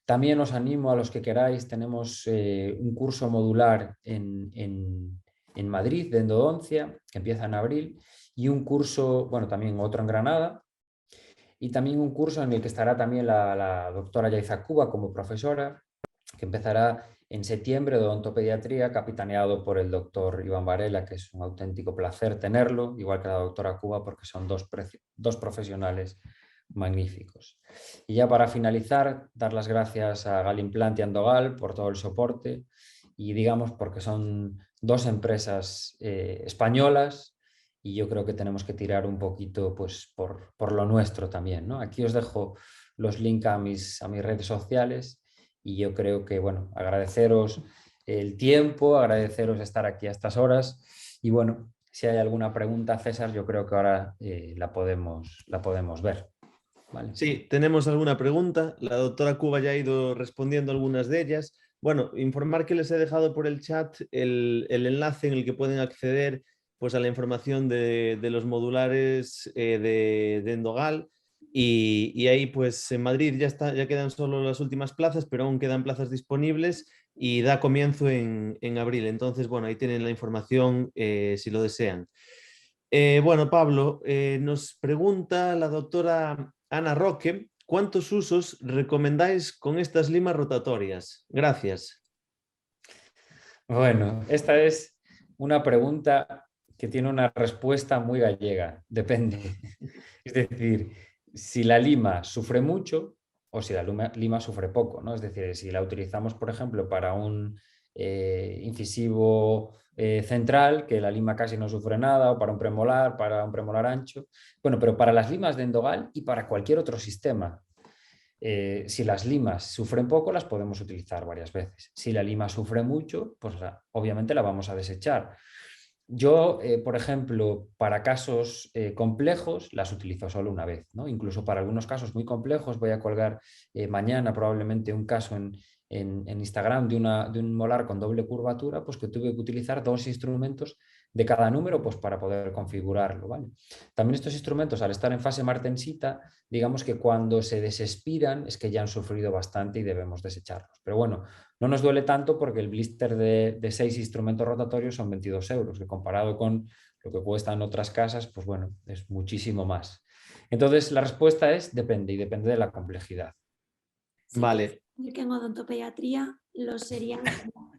Speaker 3: También os animo a los que queráis, tenemos un curso modular en en Madrid de endodoncia, que empieza en abril, y un curso, bueno, también otro en Granada, y también un curso en el que estará también la doctora Yaiza Cuba como profesora, que empezará en septiembre, de odontopediatría, capitaneado por el doctor Iván Varela, que es un auténtico placer tenerlo, igual que la doctora Cuba, porque son dos profesionales magníficos. Y ya para finalizar, dar las gracias a Galimplant y Andogal por todo el soporte, y digamos porque son dos empresas españolas, y yo creo que tenemos que tirar un poquito pues, por lo nuestro también, ¿no? Aquí os dejo los links a mis redes sociales, y yo creo que, bueno, agradeceros el tiempo, agradeceros estar aquí a estas horas, y bueno, si hay alguna pregunta, César, yo creo que ahora la podemos ver. ¿Vale?
Speaker 1: Sí, tenemos alguna pregunta. La doctora Cuba ya ha ido respondiendo algunas de ellas. Bueno, informar que les he dejado por el chat el enlace en el que pueden acceder pues, a la información de los modulares de Endogal. Y ahí, pues en Madrid ya quedan solo las últimas plazas, pero aún quedan plazas disponibles y da comienzo en abril. Entonces, bueno, ahí tienen la información si lo desean. Bueno, Pablo, nos pregunta la doctora Ana Roque, ¿cuántos usos recomendáis con estas limas rotatorias? Gracias.
Speaker 3: Bueno, esta es una pregunta que tiene una respuesta muy gallega, depende. Es decir, si la lima sufre mucho o si la lima sufre poco, ¿no? Es decir, si la utilizamos, por ejemplo, para un incisivo central, que la lima casi no sufre nada, o para un premolar ancho. Bueno, pero para las limas de endogal y para cualquier otro sistema, si las limas sufren poco, las podemos utilizar varias veces. Si la lima sufre mucho, pues obviamente la vamos a desechar. Yo, por ejemplo, para casos complejos, las utilizo solo una vez, ¿no? Incluso para algunos casos muy complejos, voy a colgar mañana probablemente un caso en Instagram de un molar con doble curvatura, pues que tuve que utilizar 2 instrumentos de cada número pues para poder configurarlo, ¿vale? También estos instrumentos, al estar en fase martensita, digamos que cuando se desespiran es que ya han sufrido bastante y debemos desecharlos. Pero bueno, no nos duele tanto porque el blister de 6 instrumentos rotatorios son 22 euros, que comparado con lo que cuesta en otras casas, pues bueno, es muchísimo más. Entonces, la respuesta es depende, y depende de la complejidad.
Speaker 2: Sí,
Speaker 1: Vale.
Speaker 2: que en odontopediatría los serían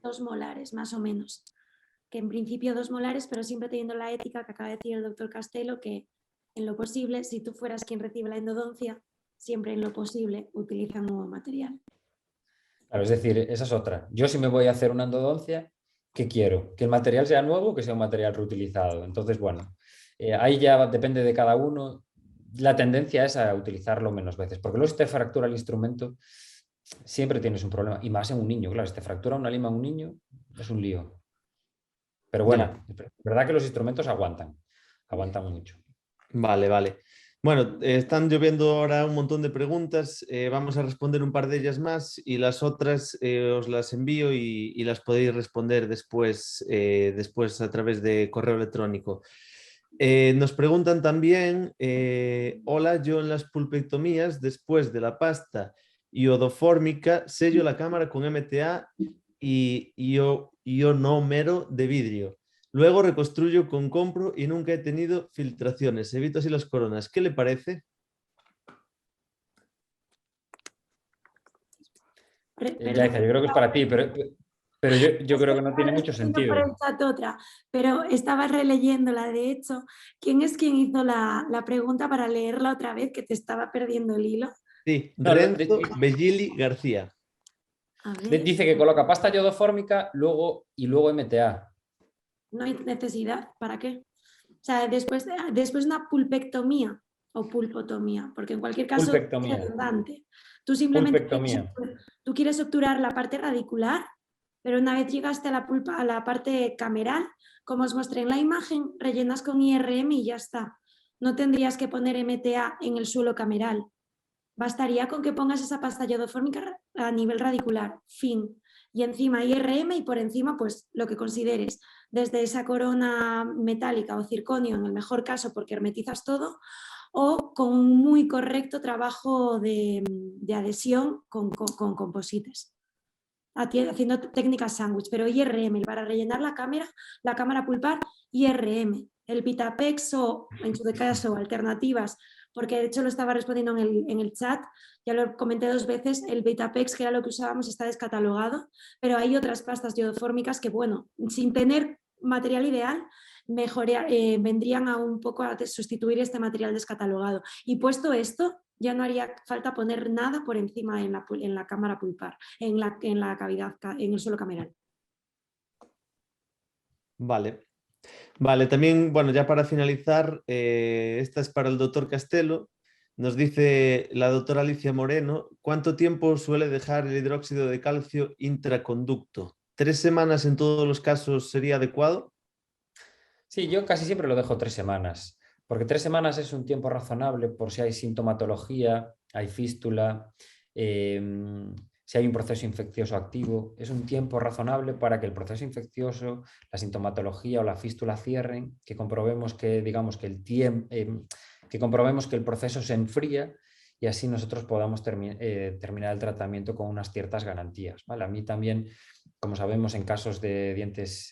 Speaker 2: 2 molares, más o menos. Que en principio 2 molares, pero siempre teniendo la ética que acaba de decir el doctor Castelo, que en lo posible, si tú fueras quien recibe la endodoncia, siempre en lo posible utiliza nuevo material.
Speaker 3: Claro, es decir, esa es otra. Yo si me voy a hacer una endodoncia, ¿qué quiero? ¿Que el material sea nuevo o que sea un material reutilizado? Entonces, bueno, ahí ya depende de cada uno. La tendencia es a utilizarlo menos veces, porque luego si te fractura el instrumento, siempre tienes un problema. Y más en un niño, claro, si te fractura una lima en un niño, es un lío. Pero bueno, es verdad que los instrumentos aguantan mucho.
Speaker 1: Vale, vale. Bueno, están lloviendo ahora un montón de preguntas. Vamos a responder un par de ellas más y las otras os las envío y las podéis responder después, después a través de correo electrónico. Nos preguntan también, hola, yo en las pulpectomías, después de la pasta iodofórmica, sello la cámara con MTA y ionómero de vidrio. Luego reconstruyo con compro y nunca he tenido filtraciones. Evito así las coronas. ¿Qué le parece?
Speaker 3: Ya, yo creo que es para ti, pero yo creo que no tiene mucho sentido.
Speaker 2: Por el chat otra, pero estaba releyéndola. De hecho, ¿quién es quien hizo la pregunta para leerla otra vez? Que te estaba perdiendo el hilo.
Speaker 1: Sí,
Speaker 3: No,
Speaker 1: Renzo Bellili García.
Speaker 2: A ver.
Speaker 3: Dice que coloca pasta iodofórmica y luego MTA.
Speaker 2: No hay necesidad, ¿para qué? O sea, después una pulpectomía o pulpotomía, porque en cualquier caso es redundante. Tú simplemente quieres obturar la parte radicular, pero una vez llegaste a la parte cameral, como os mostré en la imagen, rellenas con IRM y ya está. No tendrías que poner MTA en el suelo cameral. Bastaría con que pongas esa pasta iodofórmica a nivel radicular, fin. Y encima IRM y por encima pues lo que consideres, desde esa corona metálica o circonio en el mejor caso porque hermetizas todo, o con un muy correcto trabajo de adhesión con composites. haciendo técnicas sándwich, pero IRM, para rellenar la cámara pulpar, IRM. El Vitapex o, en su caso, alternativas, porque de hecho lo estaba respondiendo en el chat, ya lo comenté 2 veces, el Vitapex, que era lo que usábamos, está descatalogado, pero hay otras pastas iodoformicas que, bueno, sin tener material ideal, vendrían a un poco a sustituir este material descatalogado. Y puesto esto, ya no haría falta poner nada por encima en la cámara pulpar, en la cavidad, en el suelo cameral.
Speaker 1: Vale. Vale, también, bueno, ya para finalizar, esta es para el doctor Castelo. Nos dice la doctora Alicia Moreno, ¿cuánto tiempo suele dejar el hidróxido de calcio intraconducto? ¿3 semanas en todos los casos sería adecuado?
Speaker 3: Sí, yo casi siempre lo dejo 3 semanas, porque 3 semanas es un tiempo razonable por si hay sintomatología, hay fístula, si hay un proceso infeccioso activo. Es un tiempo razonable para que el proceso infeccioso, la sintomatología o la fístula cierren, que comprobemos que, digamos, que comprobemos que el proceso se enfría y así nosotros podamos terminar el tratamiento con unas ciertas garantías, ¿vale? A mí también, como sabemos, en casos de dientes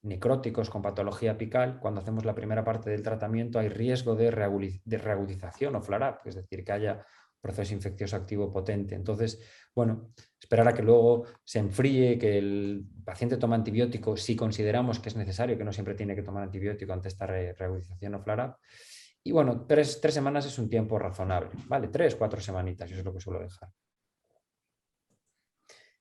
Speaker 3: necróticos con patología apical, cuando hacemos la primera parte del tratamiento hay riesgo de reagudización o flare-up, es decir, que haya proceso infeccioso activo potente. Entonces, bueno, esperar a que luego se enfríe, que el paciente tome antibiótico, si consideramos que es necesario, que no siempre tiene que tomar antibiótico ante esta reagudización o flare-up. Y bueno, 3 semanas es un tiempo razonable, ¿vale? 3, 4 semanitas, eso es lo que suelo dejar.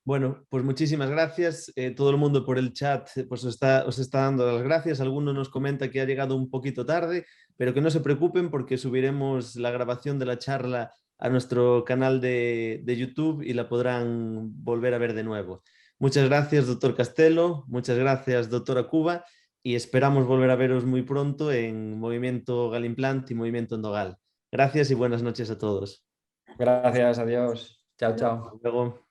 Speaker 1: Bueno, pues muchísimas gracias. Todo el mundo por el chat pues os está dando las gracias. Alguno nos comenta que ha llegado un poquito tarde, pero que no se preocupen porque subiremos la grabación de la charla a nuestro canal de YouTube y la podrán volver a ver de nuevo. Muchas gracias, doctor Castelo. Muchas gracias, doctora Cuba. Y esperamos volver a veros muy pronto en Movimiento Galimplant y Movimiento Endogal. Gracias y buenas noches a todos.
Speaker 3: Gracias, adiós. Chao, chao.
Speaker 1: Hasta luego.